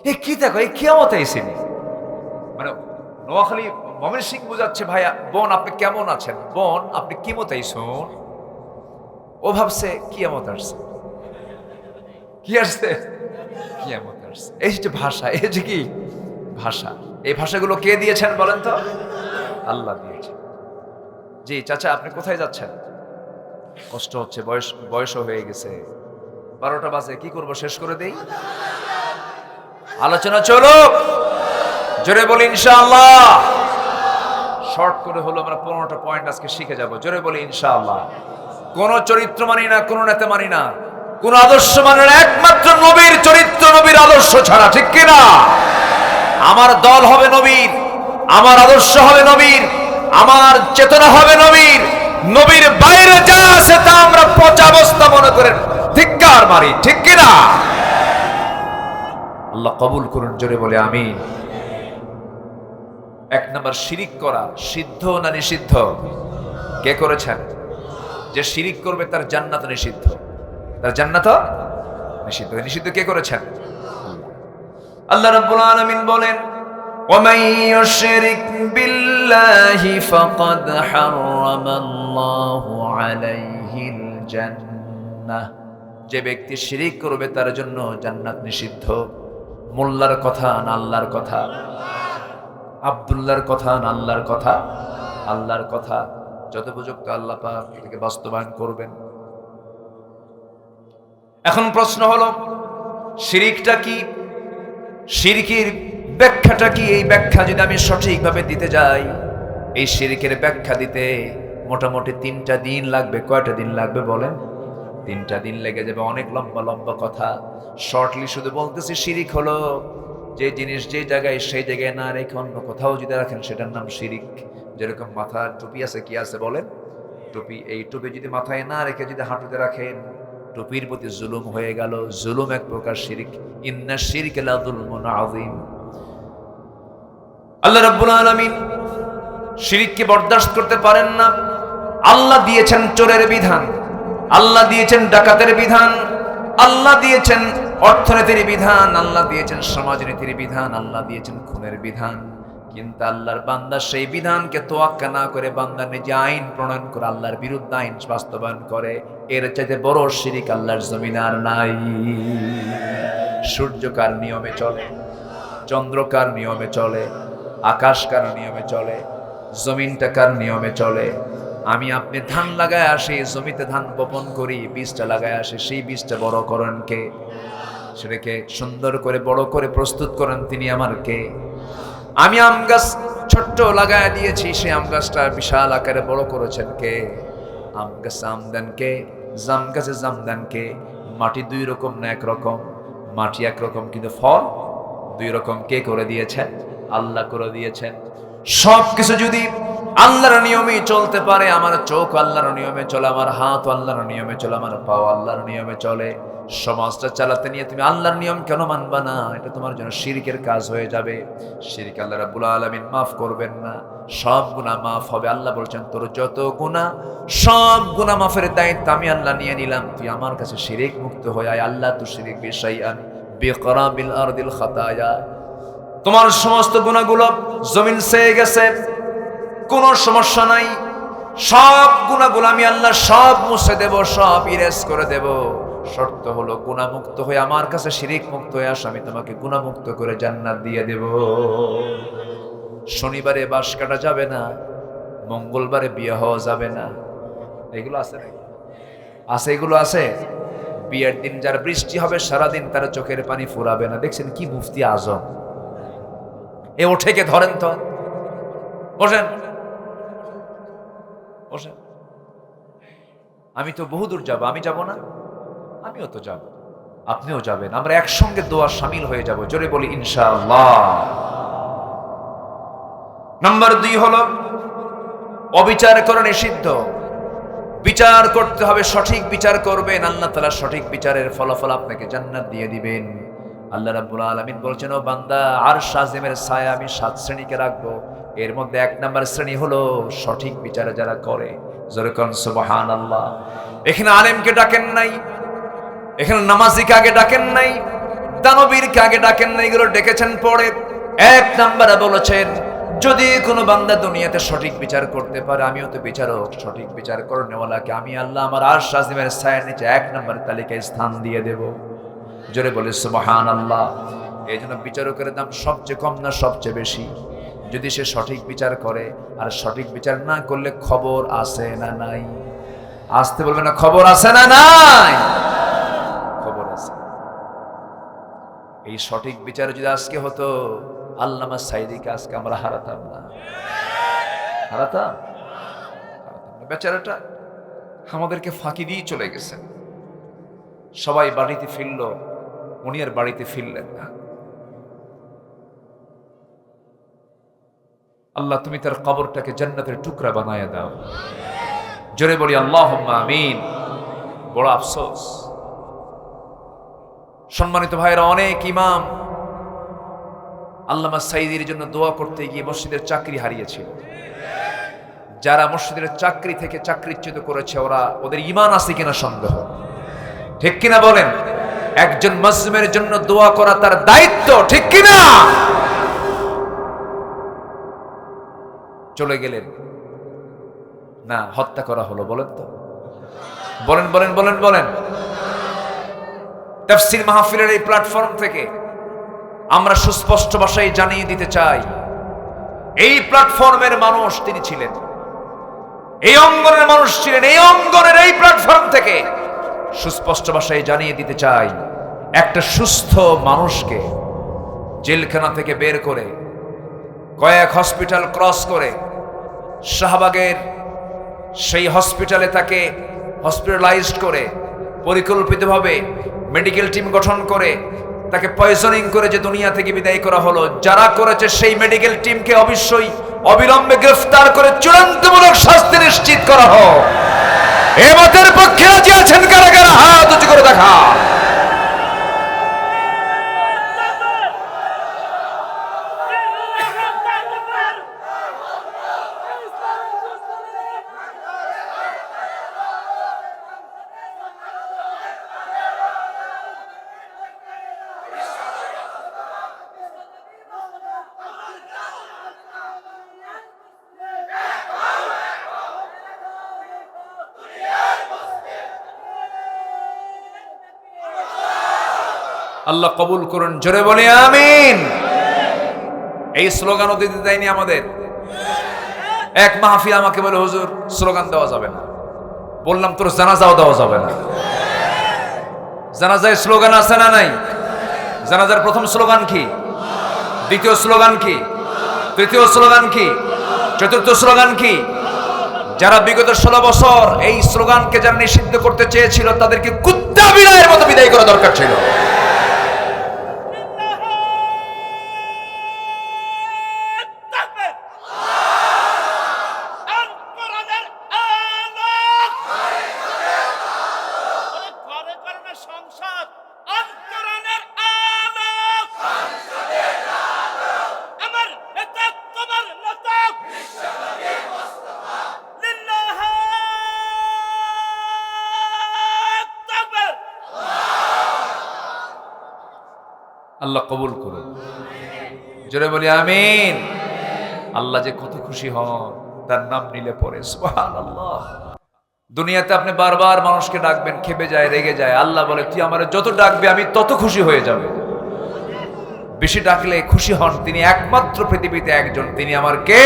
এ কি দেখো, এই কিয়ামত আইছেনি। মানে নোয়াখালী ময়মনসিংহ বোঝাচ্ছে, ভাইয়া বোন আপনি কেমন আছেন, বোন আপনি কি মতাইছেন। ও ভাবছে কিয়ামত আসছে। কি আসছে? কিয়ামত আসছে। এই যে ভাষা, এই যে কি ভাষা, এই ভাষাগুলো কে দিয়েছেন বলেন তো? আল্লাহ দিয়েছেন। জি চাচা আপনি কোথায় যাচ্ছেন? কষ্ট হচ্ছে, বয়সও হয়ে গেছে, 12টা বাজে, কি করব শেষ করে দেই? আলোচনা চলো, জোরে বলি ইনশাআল্লাহ। শর্ট করে হলো আমরা 15টা পয়েন্ট আজকে শিখে যাব। জোরে বলি ইনশাআল্লাহ। কোন চরিত্র মানি না, কোন নেতা মানি না, কোন আদর্শ মানি না, একমাত্র নবীর চরিত্র, নবীর আদর্শ ছাড়া। ঠিক কিনা? আমার দল হবে নবীর, আমার আদর্শ হবে নবীর, আমার চেতনা হবে নবীর। নবীর বাইরে যা আছে তা আমরা পচা বস্তা মনে করে ধিক্কার মারি। ঠিক কিনা? আল্লাহ কবুল করুন, জোরে বলে আমিন। 1 নাম্বার, শিরিক করা সিদ্ধ না নিষিদ্ধ? কে করেছেন? যে শিরিক করবে তার জান্নাত নিষিদ্ধ, তার জান্নাত নিষিদ্ধ। নিষিদ্ধ কে করেছেন? আল্লাহ রাব্বুল আলামিন বলেন, ওয়ামান ইউশরিক বিল্লাহি ফাকাদ হারামাল্লাহু আলাইহিল জান্নাহ। যে ব্যক্তি শিরিক করবে তার জন্য জান্নাত নিষিদ্ধ। মোল্লার কথা না আল্লাহর কথা? আব্দুল্লাহর কথা না আল্লাহর কথা? আল্লাহর কথা। যথোপযুক্ত আল্লাহ পাক এটাকে বাস্তবায়ন করবেন। এখন প্রশ্ন হলো, শিরিকটা কি? শিরকের ব্যাখ্যাটা কি? এই ব্যাখ্যা যদি আমি সঠিকভাবে দিতে যাই, এই শিরকের ব্যাখ্যা দিতে মোটামুটি 3টা দিন লাগবে। কয়টা দিন লাগবে বলেন? 3টা দিন লেগে যাবে। অনেক লম্বা লম্বা কথা। শর্টলি শুধু বলতেছি, শিরিক হলো যে জিনিস যে জায়গায় সেই জায়গায় না রেখে অন্য কোথাও যদি রাখেন সেটার নাম শিরিক। যেরকম মাথার টুপি আছে, কি আছে বলেন? টুপি। এই টুপি যদি মাথায় না রেখে যদি হাঁটুতে রাখেন, টুপির প্রতি জুলুম হয়ে গেল। জুলুম এক প্রকার শিরিক। ইন্না শিরকা লাযুলমুন আযীম। আল্লাহ রাব্বুল আলামিন শিরিককে বরদাস্ত করতে পারেন না। আল্লাহ দিয়েছেন চোরের বিধান, আল্লাহ দিয়েছেন ডাকাতের বিধান, আল্লাহ দিয়েছেন অর্থনীতির বিধান, আল্লাহ দিয়েছেন সমাজনীতির বিধান, আল্লাহ দিয়েছেন খুনের বিধান। কিন্তু আল্লাহর বান্দা সেই বিধানকে তোয়াক্কা না করে বান্দা নিজে আইন প্রণয়ন করে আল্লাহর বিরুদ্ধে আইন বাস্তবায়ন করে। এর চাইতে বড় শিরিক আল্লাহর জমিনে আর নাই। সূর্য কার নিয়মে চলে? চন্দ্র কার নিয়মে চলে, আকাশ কার নিয়মে চলে, জমিনটা কার নিয়মে চলে। আমি আপনি ধান লাগায় আসি, জমিতে ধান বপন করি, বীজটা লাগায় আসি, সেই বীজটা বড় করেন কে? সেটাকে সুন্দর করে বড় করে প্রস্তুত করেন তিনি আমার কে? আমি আম গাছ ছোট্ট লাগায় দিয়েছি, সেই আম গাছটা বিশাল আকারে বড় করেছেন কে? আম গাছে আম দেন কে? জাম গাছে জাম দেন কে? মাটি দুই রকম না এক রকম? মাটি একরকম কিন্তু ফল দুই রকম। কে করে দিয়েছেন? আল্লাহ করে দিয়েছেন। সবকিছু যদি আল্লাহর নিয়মে চলতে পারে, আমার চোখ আল্লাহর নিয়মে চলে, আমার হাত আল্লাহর নিয়মে চলে, আমার পাও আল্লাহর নিয়মে চলে, সমাজটা চালাতে নিয়ে তুমি আল্লাহর নিয়ম কেন মানবা না? এটা তোমার জন্য শিরকের কাজ হয়ে যাবে। শিরক আল্লাহ রাব্বুল আলামিন মাফ করবেন না। সব গুনাহ মাফ হবে। আল্লাহ বলছেন তোর যত গুনাহ, সব গুনাহ মাফের দায়িত্ব আমি আল্লাহ নিয়ে নিলাম, তুই আমার কাছে শিরক মুক্ত হয়ে আয়। আল্লাহ তুশরিক বিশাইআন বিকরাবিল আরদিল খাতায়া। তোমার সমস্ত গুনাহগুলো জমিন চেয়ে গেছে, কোনো সমস্যা নাই। সব গুনাহগুলো আমি আল্লাহ সব মুছে দেব, সব ইরেজ করে দেব। শর্ত হলো গুনাহমুক্ত হয়ে আমার কাছে শিরক মুক্ত হয়ে আস, আমি তোমাকে গুনাহমুক্ত করে জান্নাত দিয়ে দেব। শনিবারে বাস কাটা যাবে না, মঙ্গলবারে বিয়ে হওয়া যাবে না। এগুলো আছে নাকি? আছে, এগুলো আছে। বিয়ের দিন যার বৃষ্টি হবে সারাদিন তার চোখের পানি ফুরাবে না। দেখছেন কি মুফতি আজম? এ ওঠে কে? ধরেন তো, বসেন বসেন। আমি তো বহুদূর যাব, আমি যাব না? আমিও তো যাব, আপনিও যাবেন, আমরা একসঙ্গে দোয়া শামিল হয়ে যাব। জোরে বলি ইনশাআল্লাহ। নাম্বার 2 হলো অবিচার করা নিষিদ্ধ। বিচার করতে হবে, সঠিক বিচার করবেন, আল্লাহ তাআলা সঠিক বিচারের ফলাফল আপনাকে জান্নাত দিয়ে দিবেন। আল্লাহ রাব্বুল আলামিন বলছেন, ও বান্দা, আরশ আজিমের ছায়া আমি 7 শ্রেণীকে রাখবো। এর মধ্যে 1 নম্বর শ্রেণী হলো সঠিক বিচার যারা করে। জোরে কোন সুবহানাল্লাহ। এখানে আলেমকে ডাকেন নাই, এখানে নামাজিকে আগে ডাকেন নাই, দানবীরকে আগে ডাকেন নাই, এগুলো ডেকেছেন পরে। 1 নম্বরে বলেছেন যদি কোনো বান্দা দুনিয়াতে সঠিক বিচার করতে পারে, আমিও তো বিচারক, সঠিক বিচার করনেওয়ালাকে আমি আল্লাহ আমার আরশ আজিমের ছায়ার নিচে 1 নম্বর তালিকায় স্থান দিয়ে দেব। জোরে বলে সুবহানাল্লাহ। এই জন্য বিচারকের দাম সবচেয়ে কম না সবচেয়ে বেশি? যদি সে সঠিক বিচার করে। আর সঠিক বিচার না করলে খবর আছে না নাই? আসতে বলবে না, খবর আছে না নাই? খবর আছে। এই সঠিক বিচার যদি আজকে হতো, আল্লামা সাইদিকে আজকে আমরা হারাতাম না? হারাতাম? বেচারাটা আমাদেরকে ফাঁকি দিয়ে চলে গেছেন। সবাই বাড়িতে ফিরল, উনি আর বাড়িতে ফিরলেন না। আল্লাহ তুমি তার কবরটাকে জান্নাতের টুকরা বানায় দাও। জোরে বলি আল্লাহুম্মা আমিন। বড় আফসোস। সম্মানিত ভাইরা, অনেক ইমাম আল্লামা সাইদির জন্য দোয়া করতে গিয়ে মসজিদের চাকরি হারিয়েছিল। যারা মসজিদের চাকরি থেকে চাকরিচ্যুত করেছে, ওদের ঈমান আছে কিনা সন্দেহ। ঠিক কিনা বলেন? একজন মুসলিমের জন্য দোয়া করা তার দায়িত্ব, ঠিক কিনা? চলে গেলেন না, হত্যা করা হলো। বলেন তো, বলেন বলেন বলেন বলেন। তাফসীর মাহফিলের এই প্ল্যাটফর্ম থেকে আমরা সুস্পষ্ট ভাষায় জানিয়ে দিতে চাই, এই প্ল্যাটফর্মের মানুষ তিনি ছিলেন, এই অঙ্গনের মানুষ ছিলেন। এই অঙ্গনের এই প্ল্যাটফর্ম থেকে সুস্পষ্ট ভাষায় জানিয়ে দিতে চাই, একটা সুস্থ মানুষকে জেলখানা থেকে বের করে কয়েক হসপিটাল ক্রস করে শাহবাগের সেই হসপিটালে তাকে হসপিটালাইজড করে পরিকল্পিতভাবে মেডিকেল টিম গঠন করে তাকে পয়জনিং করে যে দুনিয়া থেকে বিদায় করা হলো, যারা করেছে সেই মেডিকেল টিমকে অবশ্যই অবিলম্বে গ্রেফতার করে চূড়ান্তমূলক শাস্তি নিশ্চিত করা হোক। এ মতের পক্ষে রাজি আছেন কারা কারা? হাত উঁচু করে দেখা। আল্লাহ কবুল করুন। জোরে বলি আমিন। এই স্লোগানও দিতে দেয়নি আমাদের। এক মাহফিল আমাকে বলে, হুজুর স্লোগান দেওয়া যাবে না। বললাম তোর জানাজাও দেওয়া যাবে না। জানাজায় স্লোগান আছে না নাই? জানাজার প্রথম স্লোগান কি? দ্বিতীয় স্লোগান কি? তৃতীয় স্লোগান কি? চতুর্থ স্লোগান কি? যারা বিগত 16 বছর এই স্লোগানকে যারা নিষিদ্ধ করতে চেয়েছিল তাদেরকে কুত্তা বিড়ালের মতো বিদায় করা দরকার ছিল। আল্লাহ কবুল করুন, জোরে বলি আমিন। আল্লাহ যে কত খুশি হন তার নাম নিলে পরে, সুবহানাল্লাহ। দুনিয়াতে আপনি বারবার মানুষকে ডাকবেন, খেপে যায়, রেগে যায়। আল্লাহ বলে তুই আমারে যত ডাকবে আমি তত খুশি হয়ে যাব। বেশি ডাকলে খুশি হন তিনি একমাত্র পৃথিবীতে একজন, তিনি আমার কে?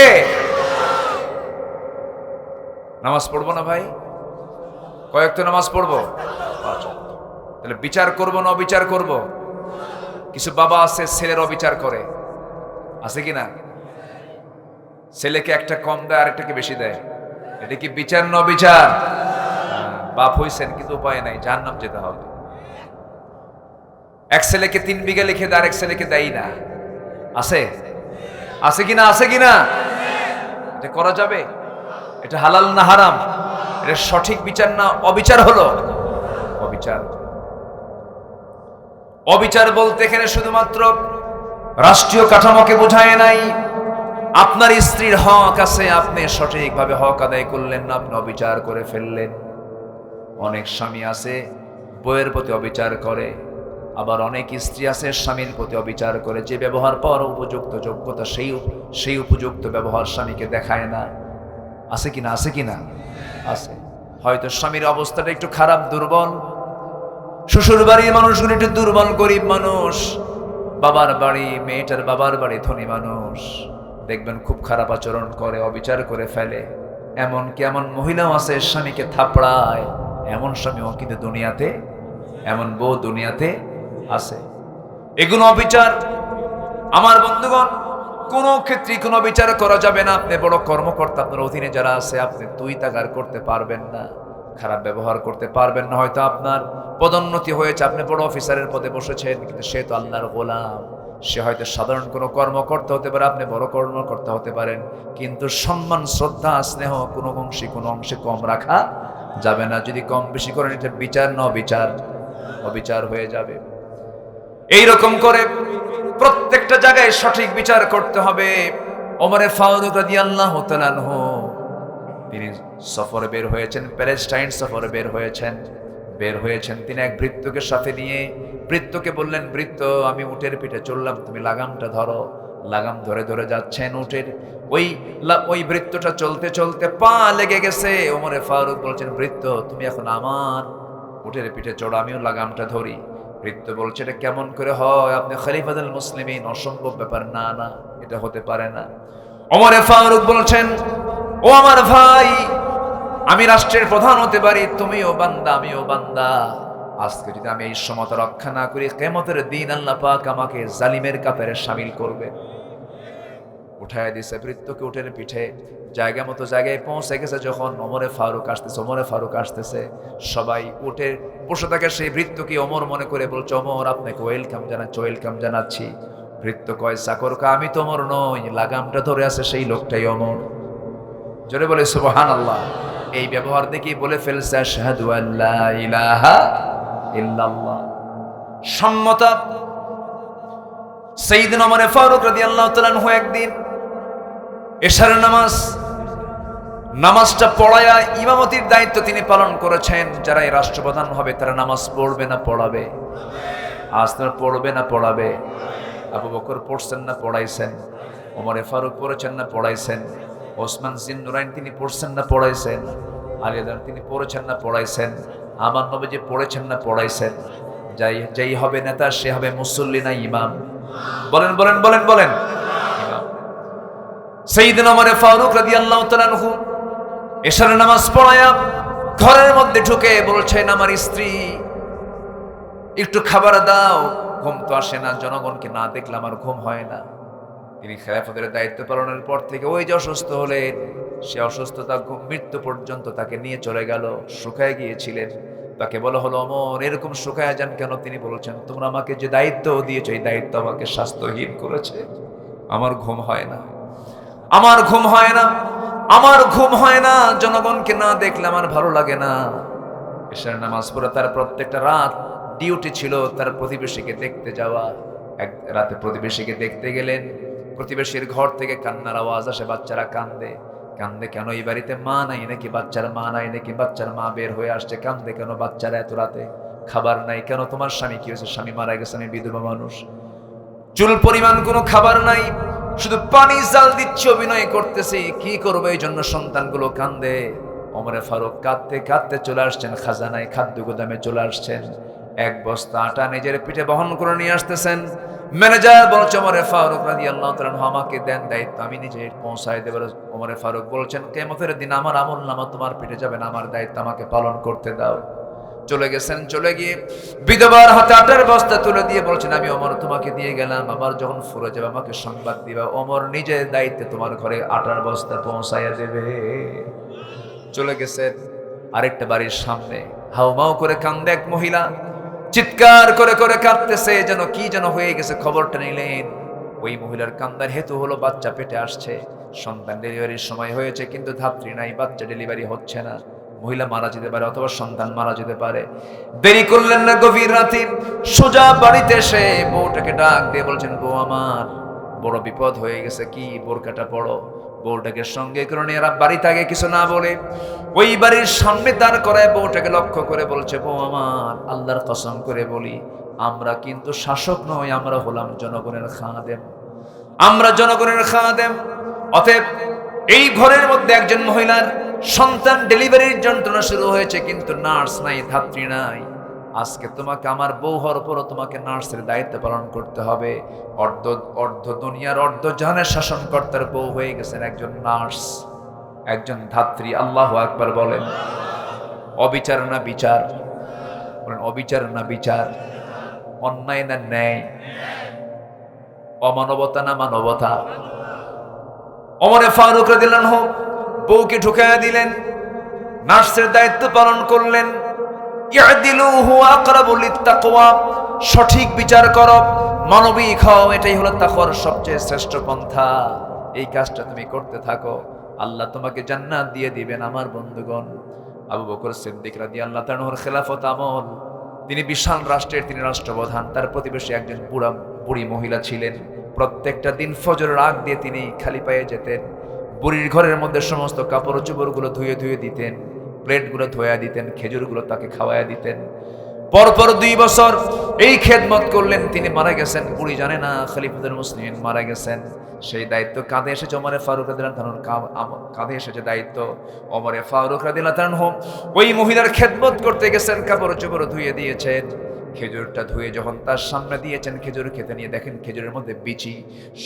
নামাজ পড়বো না ভাই? কয়েকটা নামাজ পড়বো। তাহলে বিচার করবো না অবিচার করবো? কিছু বাবা আছে ছেলের অবিচার করে, আছে কি না? ছেলেকে একটা কম দেয় আরেকটাকে বেশি দেয়, এটা কি বিচার না অবিচার? বাপ হইছেন কিন্তু উপায় নাই, জাহান্নাম যেতে হবে। এক ছেলেকে 3 বিঘা লিখে দেয়, আরেক ছেলেকে দেয় না, আছে? আছে কিনা? আছে কিনা? এটা করা যাবে? এটা হালাল না হারাম? এটা সঠিক বিচার না অবিচার হলো? অবিচার। অবিচার বলতে এখানে শুধুমাত্র রাষ্ট্রীয় কাঠামোকে বোঝায় নাই। আপনার স্ত্রীর হক আছে, আপনি সঠিকভাবে হক আদায় করলেন না, আপনি অবিচার করে ফেললেন। অনেক স্বামী আছে বইয়ের প্রতি অবিচার করে, আবার অনেক স্ত্রী আছে স্বামীর প্রতি অবিচার করে। যে ব্যবহার পাওয়ার উপযুক্ত যোগ্যতা সেই উপযুক্ত ব্যবহার স্বামীকে দেখায় না, আছে কিনা? আছে কিনা? আছে। হয়তো স্বামীর অবস্থাটা একটু খারাপ, দুর্বল, শ্বশুর বাড়ির মানুষগুলো একটু দুর্বল, গরিব মানুষ, বাবার বাড়ি, মেয়েটার বাবার বাড়ি ধনী মানুষ, দেখবেন খুব খারাপ আচরণ করে, অবিচার করে ফেলে। এমনকি এমন মহিলাও আছে স্বামীকে থাপড়ায়, এমন স্বামীও কিন্তু দুনিয়াতে, এমন বউ দুনিয়াতে আছে। এগুলো অবিচার। আমার বন্ধুগণ, কোন ক্ষেত্রে কোনো বিচার করা যাবে না। আপনি বড় কর্মকর্তা, আপনার অধীনে যারা আছে আপনি তুই তাকার করতে পারবেন না, খারাপ ব্যবহার করতে পারবেন না। হয়তো আপনার পদোন্নতি হয়েছে, আপনি বড় অফিসারের পদে বসেছেন, কিন্তু সে তো আল্লাহর গোলাম। সে হয়তো সাধারণ কোনো কর্মকর্তা হতে পারে, আপনি বড় কর্মকর্তা হতে পারেন, কিন্তু সম্মান, শ্রদ্ধা, স্নেহ কোনো অংশে কম রাখা যাবে না। যদি কম বেশি করেন এটা বিচার না অবিচার? অবিচার হয়ে যাবে। এইরকম করে প্রত্যেকটা জায়গায় সঠিক বিচার করতে হবে। ওমর ফারুক রাদিয়াল্লাহু তাআলা আনহু তিনি সফরে বের হয়েছেন, প্যালেস্টাইন সফরে বের হয়েছেন। তিনি এক ভৃত্যকে সাথে নিয়ে ভৃত্যকে বললেন, ভৃত্য আমি উটের পিঠে চললাম, তুমি লাগামটা ধরো। লাগাম ধরে ধরে যাচ্ছেন, উটের ওই ভৃত্যটা চলতে চলতে পা লেগে গেছে। ওমর ফারুক বলছেন, ভৃত্য তুমি এখন আমার উটের পিঠে চড়ো, আমিও লাগামটা ধরি। ভৃত্য বলছে, এটা কেমন করে হয়? আপনি খলিফাতুল মুসলিমিন, অসম্ভব ব্যাপার। না না, এটা হতে পারে না। ওমর ফারুক বলছেন, ও আমার ভাই, আমি রাষ্ট্রের প্রধান হতে পারি, তুমিও বান্দা আমিও বান্দা। আজকে যদি আমি এই সমতা রক্ষা না করি, কিয়ামতের দিন আল্লাহ পাক আমাকে জালিমের কাতারে শামিল করবে। উঠায় দিছে ভৃত্যকে উটের পিঠে, জায়গা মতো জায়গায় পৌঁছে গেছে। যখন ওমর ফারুক আসতেছে, সবাই উঠে বসে থাকে। সেই ভৃত্যকে ওমর মনে করে বলছে, ওমর আপনাকে ওয়েলকাম জানাচ্ছি। ভৃত্য কয়, চাকর কা আমি তো ওমর নই, লাগামটা ধরে আছে সেই লোকটাই ওমর। জোরে বলে সুবহানাল্লাহ। এই ব্যবহার দেখে বলে ফেলছে, আশহাদু আল্লা ইলাহা ইল্লাল্লাহ। সম্মতা। সাইয়েদনা ওমর ফারুক রাদিয়াল্লাহু তাআলা আনহু একদিন এশার নামাজটা পড়ায়া ইমামতির দায়িত্ব তিনি পালন করেছেন। যারা এই রাষ্ট্রপ্রধান হবে তারা নামাজ পড়বে না পড়াবে? আজ তারা পড়বে না পড়াবে? আবু বকর পড়ছেন না পড়াইছেন? ওমর ফারুক পড়েছেন না পড়াইছেন? ওসমান জিন্নুরাইন তিনি পড়ছেন না পড়াইছেন? আলী তিনি পড়েছেন না পড়াইছেন? আমার নবীজি পড়েছেন না পড়াইছেন? যেই হবে নেতা সে হবে মুসল্লি না ইমাম? বলেন বলেন বলেন বলেন। ইমাম। সাইয়েদনা ওমর ফারুক রাদিয়াল্লাহু তাআলা আনহু এশার নামাজ পড়ায়া ঘরের মধ্যে ঢুকে বলছেন, আমার স্ত্রী একটু খাবার দাও, ঘুম তো আসে না, জনগণকে না দেখলে আমার ঘুম হয় না। তিনি খেলাফতের দায়িত্ব পালনের পর থেকে ওই যে অসুস্থ হলেন, সে অসুস্থতা মৃত্যু পর্যন্ত তাকে নিয়ে চলে গেল, শুকায় গিয়েছিলেন। তাকে বলা হলো, ওমর এরকম শুকায় যান কেন? তিনি বলছেন, তোমরা আমাকে যে দায়িত্ব দিয়েছো এই দায়িত্ব আমাকে স্বাস্থ্যহীন করেছে, আমার ঘুম হয় না, আমার ঘুম হয় না, আমার ঘুম হয় না, জনগণকে না দেখলে আমার ভালো লাগে না। এশার নামাজ পড়ে তার প্রত্যেকটা রাত ডিউটি ছিল তার প্রতিবেশীকে দেখতে যাওয়া। এক রাতে প্রতিবেশীকে দেখতে গেলেন, প্রতিবেশীর ঘর থেকে কান্নার আওয়াজ আসে, বাচ্চারা কান্দে। কান্দে কেন? এই বাড়িতে মা নাই নাকি? বাচ্চার মা নাই নাকি? বাচ্চার মা বের হয়ে আসছে, কান্দে কেন? বাচ্চারা এত রাতে খাবার নাই কেন? তোমার স্বামী কি হয়েছে? স্বামী মারা গেছে, আমি বিধবা মানুষ, চুল পরিমাণ কোনো খাবার নাই, শুধু পানি জাল দিচ্ছে, অভিনয় করতেছে, কি করবে? এই জন্য সন্তানগুলো কান্দে। ওমর ফারুক কাঁদতে কাঁদতে চলে আসছেন খাজানায়, খাদ্য গোদামে চলে আসছেন। এক বস্তা আটা নিজের পিঠে বহন করে নিয়ে আসতেছেন। ম্যানেজার বলছে, ওমর ফারুক রাদিয়াল্লাহু তাআলা আনহু আমাকে দেন দায়িত্ব, আমি নিজে পৌঁছায় দেব। ওমর ফারুক বলছেন, কিয়ামতের দিন আমার আমলনামা তোমার পিঠে যাবে না, আমার দায়িত্ব আমাকে পালন করতে দাও। চলে গেছেন, চলে গিয়ে বিধবার হাতে আটার বস্তা তুলে দিয়ে বলছেন, আমি ওমর তোমাকে দিয়ে গেলাম, আবার যখন ফুরে যাবে আমাকে সংবাদ দিবা। ওমর নিজের দায়িত্বে তোমার ঘরে আটার বস্তা পৌঁছাইয়া দেবে। চলে গেছেন আরেকটা বাড়ির সামনে, হাউমাউ করে কান্দে এক মহিলা, চিৎকার করে করে কাঁদতেছে, যেন কি যেন হয়ে গেছে। খবরটা নিলেন, ওই মহিলার কান্দার হেতু হলো বাচ্চা পেটে আসছে, সন্তান ডেলিভারির সময় হয়েছে, কিন্তু ধাত্রী নাই, বাচ্চা ডেলিভারি হচ্ছে না। মহিলা মারা যেতে পারে অথবা সন্তান মারা যেতে পারে। দেরি করলেন না, গভীর রাতে সোজা বাড়িতে এসে বউটাকে ডাক দিয়ে বলছেন, বউ আমার বড় বিপদ হয়ে গেছে, কি? বোরকাটা পড়ো। বউটাকে সঙ্গে করে নিয়ে বাড়িতে আগে কিছু না বলে ওই বাড়ির সামনে দাঁড় করায় বউটাকে লক্ষ্য করে বলছে, বউ আমার আল্লাহর কসম করে বলি, আমরা কিন্তু শাসক নই, আমরা হলাম জনগণের খাদেম, আমরা জনগণের খাদেম। অতএব এই ঘরের মধ্যে একজন মহিলার সন্তান ডেলিভারির যন্ত্রণা শুরু হয়েছে, কিন্তু নার্স নাই, ধাত্রী নাই। আজকে তোমাকে আমার বউ হওয়ার পরও তোমাকে নার্সের দায়িত্ব পালন করতে হবে। অর্ধ অর্ধ দুনিয়ার অর্ধ জাহানের শাসনকর্তার বউ হয়ে গেছেন একজন নার্স, একজন ধাত্রী। আল্লাহু আকবার বলেন। অবিচার না বিচার? বলেন, অবিচার না বিচার? অন্যায় না ন্যায়? অমানবতা না মানবতা? ওমর ফারুক রাদিয়াল্লাহু আনহু বউকে ঢুকায়া দিলেন, নার্সের দায়িত্ব পালন করলেন। ইয়াদিলু হুয়া আকরাবু লিত্তাকওয়া, সঠিক বিচার করো, মানবিক হও, এটাই হলো তাকওয়ার সবচেয়ে শ্রেষ্ঠ পন্থা। এই কাজটা তুমি করতে থাকো, আল্লাহ তোমাকে জান্নাত দিয়ে দিবেন। আমার বন্ধুগণ, আবু বকর সিদ্দিক রাদিয়াল্লাহু তাআলা আনহুর খেলাফত আমল, তিনি বিশাল রাষ্ট্রের তিনি রাষ্ট্রপ্রধান। তার প্রতিবেশী একজন বুড়ি মহিলা ছিলেন। প্রত্যেকটা দিন ফজরের আগ দিয়ে তিনি খালি পায়ে যেতেন, বুড়ির ঘরের মধ্যে সমস্ত কাপড় চোপড়গুলো ধুয়ে ধুয়ে দিতেন, প্লেটগুলো ধোয়া দিতেন, খেজুরগুলো তাকে খাওয়াইয়া দিতেন। পরপর 2 বছর এই খেদমত করলেন, তিনি মারা গেছেন। বুড়ি জানে না খলিফাতুল মুসলিমিন মারা গেছেন। সেই দায়িত্ব কাঁধে এসেছে ওমর ফারুক রাদিয়াল্লাহু আনহুর, কাঁধে এসেছে দায়িত্ব। ওমর ফারুক রাদিয়াল্লাহু আনহু ওই মহিলার খেদমত করতে গেছেন, কাপড় চোপড় ধুয়ে দিয়েছেন, খেজুরটা ধুয়ে যখন তার সামনে দিয়েছেন, খেজুর খেতে নিয়ে দেখেন খেজুরের মধ্যে বিচি।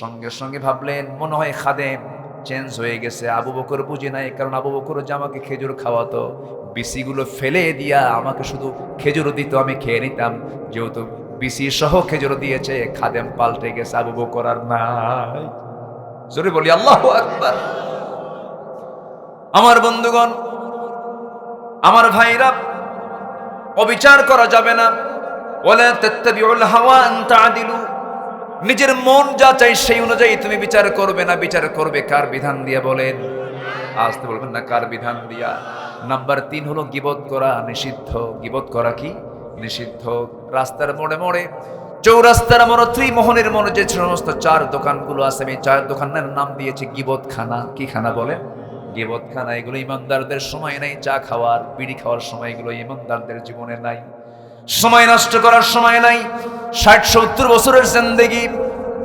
সঙ্গে সঙ্গে ভাবলেন, মনে হয় খাদেম চেঞ্জ হয়ে গেছে। আবু বকর বুঝে নাই, কারণ আবু বকর যে আমাকে খেজুর খাওয়াতো, বিসিগুলো ফেলে দিয়া আমাকে শুধু খেজুর দিত, আমি খেয়ে নিতাম। যেহেতু বিসি সহ খেজুর দিয়েছে, খাদেম পাল্টে গেছে, আবু বকর আর নাই। জোরে বলি আল্লাহু আকবার। আমার বন্ধুগণ, আমার ভাইরা, অবিচার করা যাবে না। ওয়ালা তাত্তাবিউল হাওয়া আন তা'দিলু, নিজের মন যা চাই সেই অনুযায়ী তুমি বিচার করবে না। বিচার করবে কার বিধান দিয়া? বলেন, আসতে বলবেন না, কার বিধান দিয়া? নাম্বার 3 হলো গীবত করা নিষিদ্ধ। গীবত করা কি? নিষিদ্ধ। রাস্তার মোড়ে মোড়ে, চৌরাস্তার মোড়ে, ত্রিমোহনের মোড়ে যে সমস্ত 4 দোকানগুলো আছে, আমি 4 দোকানের নাম দিয়েছি গীবত খানা। কি খানা বলেন? গীবত খানা। এগুলো ইমানদারদের সময় নাই চা খাওয়ার, বিড়ি খাওয়ার সময়, এগুলো ইমানদারদের জীবনে নাই। সময় নষ্ট করার সময় নাই। 60-70 বছরের জিন্দেগি,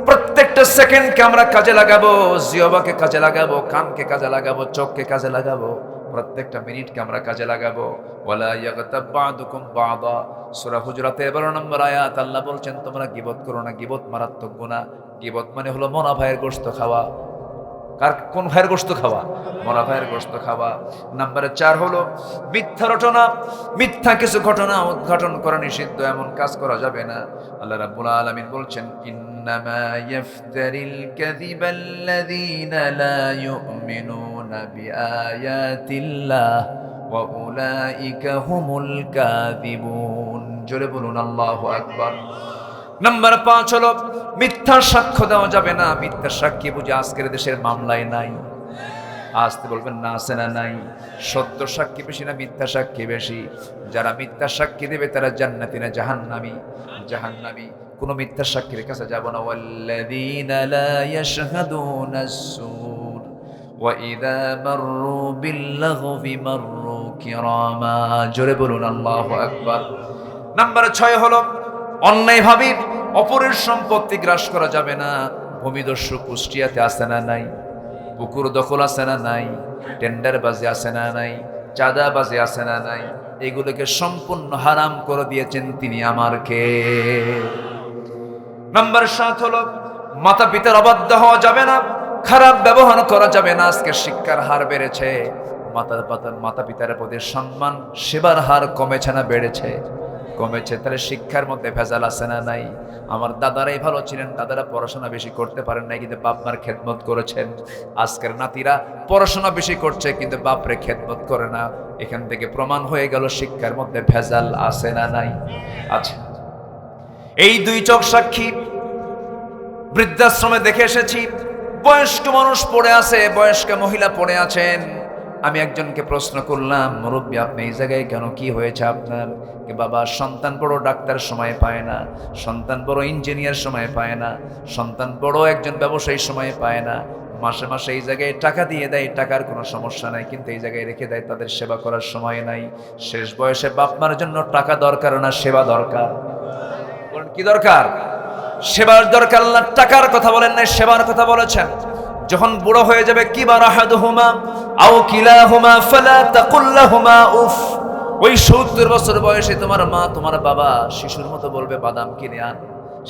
প্রত্যেকটা সেকেন্ডকে আমরা কাজে লাগাবো। জিহ্বাকে কাজে লাগাবো, কানকে কাজে লাগাবো, চোখকে কাজে লাগাবো, প্রত্যেকটা মিনিটকে আমরা কাজে লাগাবো। ওয়ালা ইয়াগতাব বা'দুকুম বা'দা, সূরা হুজুরাতের 12 নম্বর আয়াত। আল্লাহ বলছেন, তোমরা গীবত করো না। গীবত মারাত্মক গুনাহ। গীবত মানে হলো মনা ভাইয়ের গোশত খাওয়া, কোন ভাইয়ের গোশত খাওয়া? মরা ভাইয়ের গোশত খাওয়া। নাম্বার 4 হলো মিথ্যা রটনা, মিথ্যা কিছু ঘটনা উদ্ঘাটন করা নিষিদ্ধ, এমন কাজ করা যাবে না। আল্লাহ রাব্বুল আলামিন বলছেন, ইন্নামা ইয়াফতারিল কাযিবাল্লাযীনা লা ইউমিনুনা বিআয়াতিল্লাহ ওয়া উলাইকা হুমুল কাযিবুন। জোরে বলুন আল্লাহু আকবার। নাম্বার 5 হলো মিথ্যা সাক্ষ্য দেওয়া যাবে না। মিথ্যা সাক্ষী বুঝে আজকের দেশের মামলায় নাই। আসতে বলবেন না, আছে না নাই? সত্য সাক্ষী বেশি না মিথ্যা সাক্ষী বেশি? যারা মিথ্যা সাক্ষী দেবে তারা জান্নাতি না জাহান্নামী? জাহান্নামী। কোনো মিথ্যা সাক্ষীর কাছে যাব না। ওয়াল্লাযীনা লা ইয়াশহাদুনা আস-সূর ওয়া ইযা মাররু বিল-লাগবি মাররু কিরামা। জোরে বলুন আল্লাহু আকবার। নাম্বার 6 হলো অন্যায়ভাবে অপরের সম্পত্তি গ্রাস করা যাবে না। ভূমিদস্যু কুষ্টিয়াতে আছে না নাই? পুকুর দখল আছে না নাই? টেন্ডারবাজি আছে না নাই? চাঁদাবাজি আছে না নাই? এগুলোকে সম্পূর্ণ হারাম করে দিয়েছেন তিনি আমার কে। নাম্বার 7 হলো মাতা পিতার অবাধ্য হওয়া যাবে না, খারাপ ব্যবহার করা যাবে না। আজকে শিক্ষার হার বেড়েছে, মাতা পিতার প্রতি সম্মান সেবার হার কমেছে না বেড়েছে? কমেছে। তাহলে শিক্ষার মধ্যে ভেজাল আছে না নাই? আমার দাদারাই ভালো ছিলেন, দাদারা পড়াশোনা বেশি করতে পারেন নাই কিন্তু বাপ মার খেদমত করেছেন। আজকের নাতিরা পড়াশোনা বেশি করছে কিন্তু বাপরে খেদমত করে না। এখান থেকে প্রমাণ হয়ে গেল শিক্ষার মধ্যে ভেজাল আছে না নাই? আচ্ছা, এই 2 চোখ সাক্ষী বৃদ্ধাশ্রমে দেখে এসেছি। বয়স্ক মানুষ পড়ে আছে, বয়স্ক মহিলা পড়ে আছেন। আমি একজনকে প্রশ্ন করলাম, মুরব্বী আপনি এই জায়গায় কেন, কি হয়েছে আপনার? বাবা, সন্তান বড় ডাক্তার সময় পায় না, সন্তান বড় ইঞ্জিনিয়ার সময় পায় না, সন্তান বড় একজন ব্যবসায়ী সময় পায় না। মাসে মাসে এই জায়গায় টাকা দিয়ে দেয়, টাকার কোনো সমস্যা নাই, কিন্তু এই জায়গায় রেখে দেয়, তাদের সেবা করার সময় নাই। শেষ বয়সে বাপ মার জন্য টাকা দরকার না সেবা দরকার? কি দরকার? সেবার দরকার। আল্লাহ টাকার কথা বলেন নাই, সেবার কথা বলেছেন। যখন বুড়ো হয়ে যাবে, কিবার আহাদুহুমা আও কিলাহুমা ফালা তাকুল লাহুমা উফ। ওই 70 বছর বয়সে তোমার মা তোমার বাবা শিশুর মতো বলবে বাদাম কিনে আন,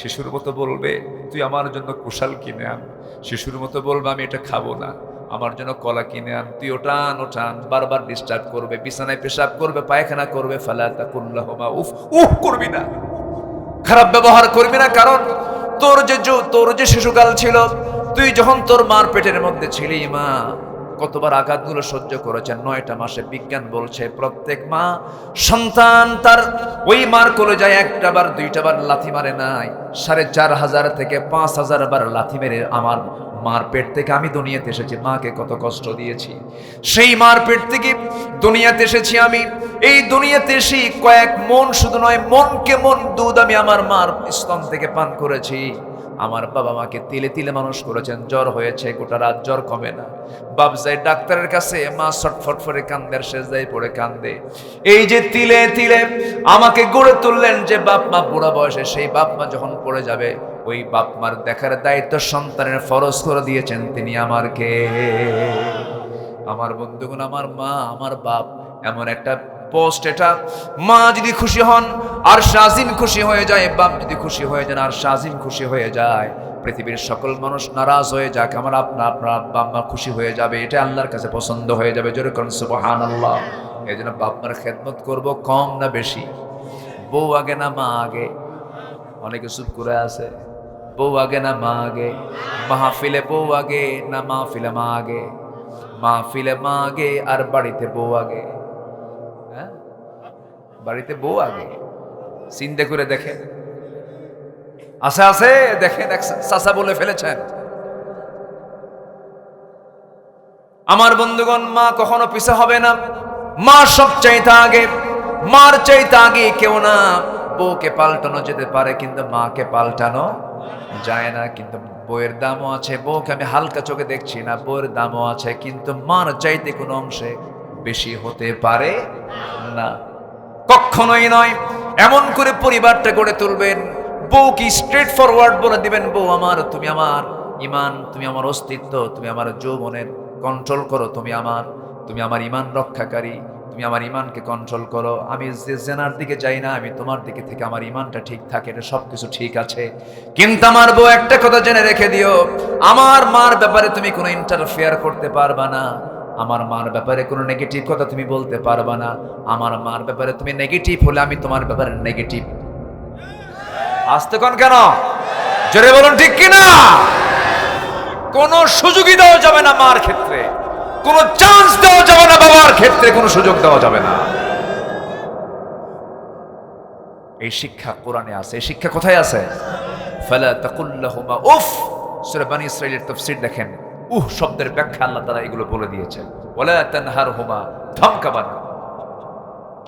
শিশুর মতো বলবে তুই আমার জন্য কুশাল কিনে আন, শিশুর মতো বলবে আমি এটা খাবো না, আমার জন্য কলা কিনে আন, তুই ওটান ওটান, বারবার ডিস্টার্ব করবে, বিছানায় পেশাব করবে, পায়খানা করবে। ফালা তাকুল লাহুমা উফ, উফ করবি না, খারাপ ব্যবহার করবি না। কারণ তোর যে শিশুকাল ছিল, তুই যখন তোর মার পেটের মধ্যে ছিলি, মা কতবার আঘাতগুলো সহ্য করেছেন। 9টা মাসে বিজ্ঞান বলছে প্রত্যেক মা সন্তান তার ওই মার কোলে যায় 1টা বার 2টা বার লাথি মারে নাই। 4500 থেকে 5000 বার লাথি মেরে আমার মার পেট থেকে আমি দুনিয়াতে এসেছি। মাকে কত কষ্ট দিয়েছি, সেই মার পেট থেকে দুনিয়াতে এসেছি আমি। এই দুনিয়াতে এসে কয়েক মন, শুধু নয় মনকে মন দুধ আমি আমার মার স্তন থেকে পান করেছি। আমার বাবা মাকে তিলে তিলে মানুষ করেছেন। জ্বর হয়েছে, গোটা রাত জ্বর কমে না, বাপ যায় ডাক্তারের কাছে, মা ছটফট করে কান্দে, সেজদায় পড়ে কান্দে। এই যে তিলে তিলে আমাকে গড়ে তুললেন যে বাপ মা বুড়া বয়সে, সেই বাপ মা যখন পড়ে যাবে, ওই বাপ মার দেখার দায়িত্ব সন্তানের ফরজ করে দিয়েছেন তিনি আমারকে। আমার বন্ধুগণ, আমার মা আমার বাপ এমন একটা পোস্ট, এটা মা যদি খুশি হন আর শাজিম খুশি হয়ে যায়, বাপ যদি খুশি হয়ে যান আর শাজিম খুশি হয়ে যায়, পৃথিবীর সকল মানুষ নারাজ হয়ে যাক, আমার আপনার আব্বা আম্মা খুশি হয়ে যাবে, এটা আল্লাহর কাছে পছন্দ হয়ে যাবে। জোরে করুন সুবহানাল্লাহ। এই জন্য বাপ মার খেদমত করব, কম না বেশি? বউ আগে না মা আগে? অনেকে চুপ করে আছে। বউ আগে না মা আগে? মাহফিলে বউ আগে না মাহফিলে মা আগে? মাহফিলে মা আগে আর বাড়িতে বউ আগে? বাড়িতে বউ আগে। চিন্তা করে দেখেন, আছে আছে দেখেন, চাচা বলে ফেলেছেন। আমার বন্ধুগণ, মা কখনো পিছে হবে না, মা সব চাইতে আগে, মার চাইতে আগে কেউ না। বউকে পাল্টানো যেতে পারে কিন্তু মাকে পাল্টানো যায় না। কিন্তু বউয়ের দামও আছে, বউকে আমি হালকা চোখে দেখছি না, বউয়ের দামও আছে, কিন্তু মার চাইতে কোনো অংশে বেশি হতে পারে না, কখনোই নয়। এমন করে পরিবারটা গড়ে তুলবেন, বউকে স্ট্রেট ফরওয়ার্ড বলে দিবেন, বউ আমার, তুমি আমার ইমান, তুমি আমার অস্তিত্ব, তুমি আমার যৌবনের কন্ট্রোল করো, তুমি আমার ইমান রক্ষাকারী, তুমি তুমি আমার ইমানকে কন্ট্রোল করো, আমি যে জেনার দিকে যাই না, আমি তোমার দিকে থেকে আমার ইমানটা ঠিক থাকে, এটা সবকিছু ঠিক আছে। কিন্তু আমার বউ একটা কথা জেনে রেখে দিও, আমার মার ব্যাপারে তুমি কোনো ইন্টারফেয়ার করতে পারবা না, আমার মার ব্যাপারে কোনো নেগেটিভ কথা তুমি বলতে পারবা না, আমার মার ব্যাপারে তুমি নেগেটিভ হলে আমি তোমার ব্যাপারে নেগেটিভ। আসতে কোন কেন, জোরে বলুন ঠিক কিনা। কোন সুযোগই দেওয়া যাবে না মার ক্ষেত্রে, কোন চান্স দেওয়া যাবে না বাবার ক্ষেত্রে, কোন সুযোগ দেওয়া যাবে না। এই শিক্ষা কোরআনে আছে। এই শিক্ষা কোথায় আছে? ফালা তাকুল্লাহুমা উফ। সূরা বনী ইসরাঈলের তাফসীর দেখেন, উহ শব্দের ব্যাখ্যা আল্লাহ তাআলা এগুলো বলে দিয়েছেন। ওয়ালা তানহারহুমা, ধমকাবা না,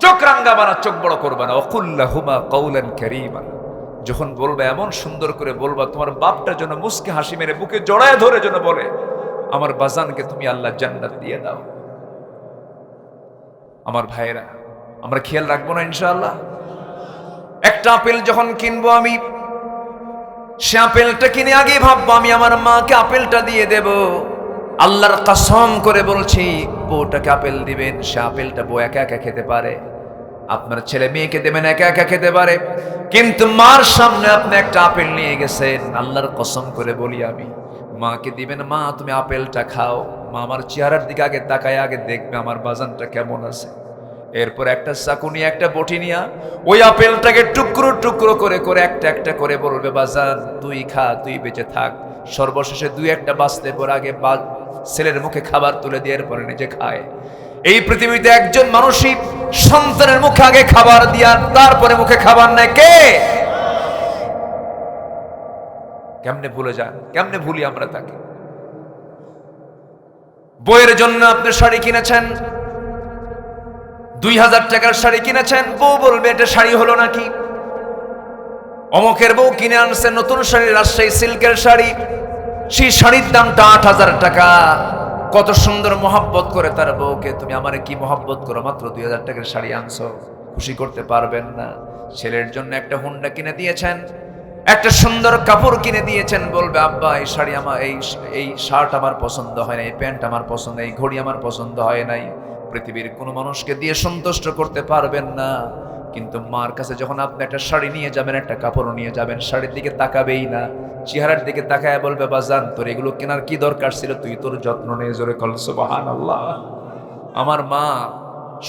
চোখ রাঙ্গাবা না, চোখ বড় করবা না। ওয়াকুল্লাহুমা কাওলান কারীমা, যখন বলবে এমন সুন্দর করে বলবা তোমার বাপটার জন্য মুস্কি হাসি মেরে বুকে জড়ায় ধরে যেন বলে আমার বাজানকে তুমি আল্লাহ জান্নাত দিয়ে দাও। আমার ভাইয়েরা, আমরা খেয়াল রাখবো না ইনশাআল্লাহ? একটা আপেল যখন কিনবো আমি, সে আপেলটা কিনে আগে ভাববো আমি আমার মাকে আপেলটা দিয়ে দেব। আল্লাহর কসম করে বলছি, বউটাকে আপেল দিবেন, সে আপেলটা বউ একা একা খেতে পারে, আপনার ছেলে মেয়েকে দেবেন একা একা খেতে পারে, কিন্তু মার সামনে আপনি একটা আপেল নিয়ে গেছেন, আল্লাহর কসম করে বলি আমি, মাকে দিবেন, মা তুমি আপেলটা খাও, মা আমার চেহারার দিকে আগে তাকায়, আগে দেখবে আমার বাজানটা কেমন আছে। এরপর একটা চাকু নিয়ে, একটা বটি নিয়ে ওই আপেলটাকে টুকরো টুকরো করে করে একটা একটা করে বলবে বাজান তুই খা, তুই বেঁচে থাক। সর্বশেষে দুই একটা বাঁচতে পর আগে ছেলের মুখে খাবার তুলে দিয়ে এরপরে নিজে খায়। এই পৃথিবীতে একজন মানুষই সন্তানের মুখে আগে খাবার দিয়া তারপরে মুখে খাবার নেয় কে? কেমনে ভুলে যান, কেমনে ভুলি আমরা তাকে? বইয়ের জন্য আপনি শাড়ি কিনেছেন, 2000 টাকার শাড়ি কিনেছেন, বউ বলবে এটা শাড়ি হলো নাকি? অমুকের বউ কিনে আনছে নতুন শাড়ি, রাজশাহী সিল্কের শাড়ি, সেই শাড়ির দামটা 8000 টাকা। কত সুন্দর মহব্বত করে তার বউকে, তুমি আমারে কি মহব্বত করো, মাত্র 2000 টাকার শাড়ি আনছো, খুশি করতে পারবেন না। ছেলের জন্য একটা হুন্ডা কিনে দিয়েছেন, একটা সুন্দর কাপড় কিনে দিয়েছেন, বলবে আব্বা এই শাড়ি আমার, এই শার্ট আমার পছন্দ হয় না, এই প্যান্ট আমার পছন্দ, এই ঘড়ি আমার পছন্দ হয় নাই। পৃথিবীর কোনো মানুষকে দিয়ে সন্তুষ্ট করতে পারবেন না, কিন্তু মার কাছে যখন আপনি একটা শাড়ি নিয়ে যাবেন, একটা কাপড় নিয়ে যাবেন, শাড়ির দিকে তাকাবেই না, চেহারার দিকে তাকায় বলবে বাজান তোর এগুলো কেনার কি দরকার ছিল, তুই তোর যত্ন নিয়ে জোরে কল সুবহানাল্লাহ। আমার মা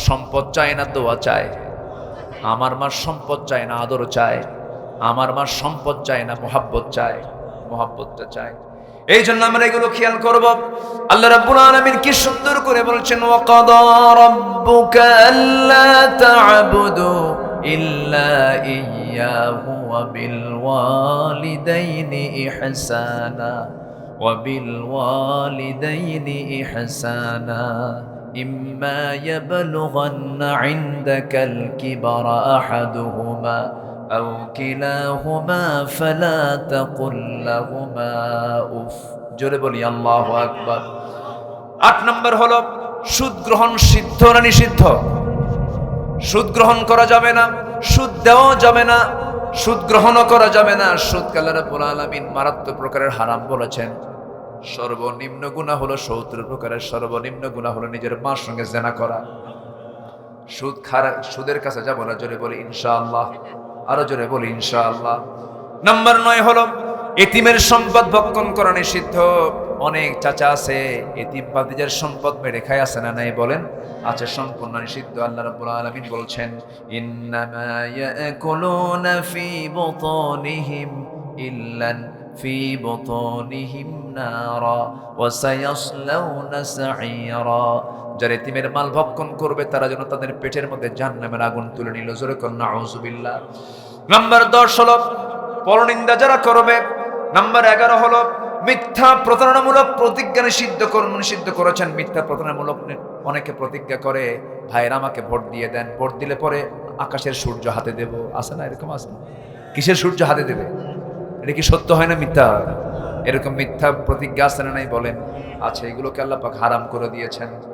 সম্পদ চায় না, দোয়া চায়। আমার মা সম্পদ চায় না, আদর চায়। আমার মা সম্পদ চায় না, মোহাব্বত চায়, মোহাব্বতটা চায়। এই জন্য আমরা এগুলো খেয়াল করব। আল্লাহ রাব্বুল আলামিন কি সুন্দর করে বলছেন, ওয়া কাদা রাব্বুকা আল্লা তা'বুদু ইল্লা ইয়্যাহু ওয়া বিল ওয়ালিদাইনি ইহসানা ওয়া বিল ওয়ালিদাইনি ইহসানা ইম্মা ইয়াবলুগান্না ইনদাকাল কিবারা আহাদুহুমা أو كلاهما فلا تقل لهما উফ। জোরে বলি আল্লাহু আকবার। 8 নম্বর হলো সুদ গ্রহণ সিদ্ধ না নিষিদ্ধ? সুদ গ্রহণ করা যাবে না, সুদ দেওয়া যাবে না, সুদ গ্রহণও করা যাবে না। সুদ আল্লাহ রাব্বুল আলামিন মারাত্মক প্রকারের হারাম বলেছেন। সর্বনিম্ন গুনাহ হলো 70 প্রকারের সর্বনিম্ন গুনাহ হলো নিজের মার সঙ্গে জিনা করা। সুদের কাছে যাব না, জোরে বলি ইনশাআল্লাহ, আরো জোরে বলি ইনশাআল্লাহ। নাম্বার 9 হলো এতিমের সম্পদ ভক্ষণ করা নিষিদ্ধ। অনেক চাচা আছে এতিম ভাতিজার সম্পদ মেরে খায়, আছে না নাই বলেন? আছে, সম্পূর্ণ নিষিদ্ধ। আল্লাহ রাব্বুল আলামিন বলছেন ইন্নামা ইয়াকুলুনা ফি বুতুনিহিম ইল্লান ফি বুতুনিহিম নারা ওয়া সায়াসলাউনা সাঈরা। যারা এতিমের মাল ভক্ষণ করবে তারা যেন তাদের পেটের মধ্যে জাহান্নামের আগুন তুলে নিল, জোরে কোন নাউযুবিল্লাহ। নাম্বার 10 হলো পরনিন্দা যারা করবে। নাম্বার 11 হলো মিথ্যা প্রতারণামূলক প্রতিজ্ঞা নিষিদ্ধ করেছেন। মিথ্যা প্রতারণামূলক অনেকে প্রতিজ্ঞা করে, ভাইরা আমাকে ভোট দিয়ে দেন, ভোট দিলে পরে আকাশের সূর্য হাতে দেব, আছে না এরকম? আছে। কিসের সূর্য হাতে দেবে? এটা কি সত্য হয় না মিথ্যা? এরকম মিথ্যা প্রতিজ্ঞা আছে না নাই বলেন? আছে। এগুলোকে আল্লাহ পাক হারাম করে দিয়েছেন।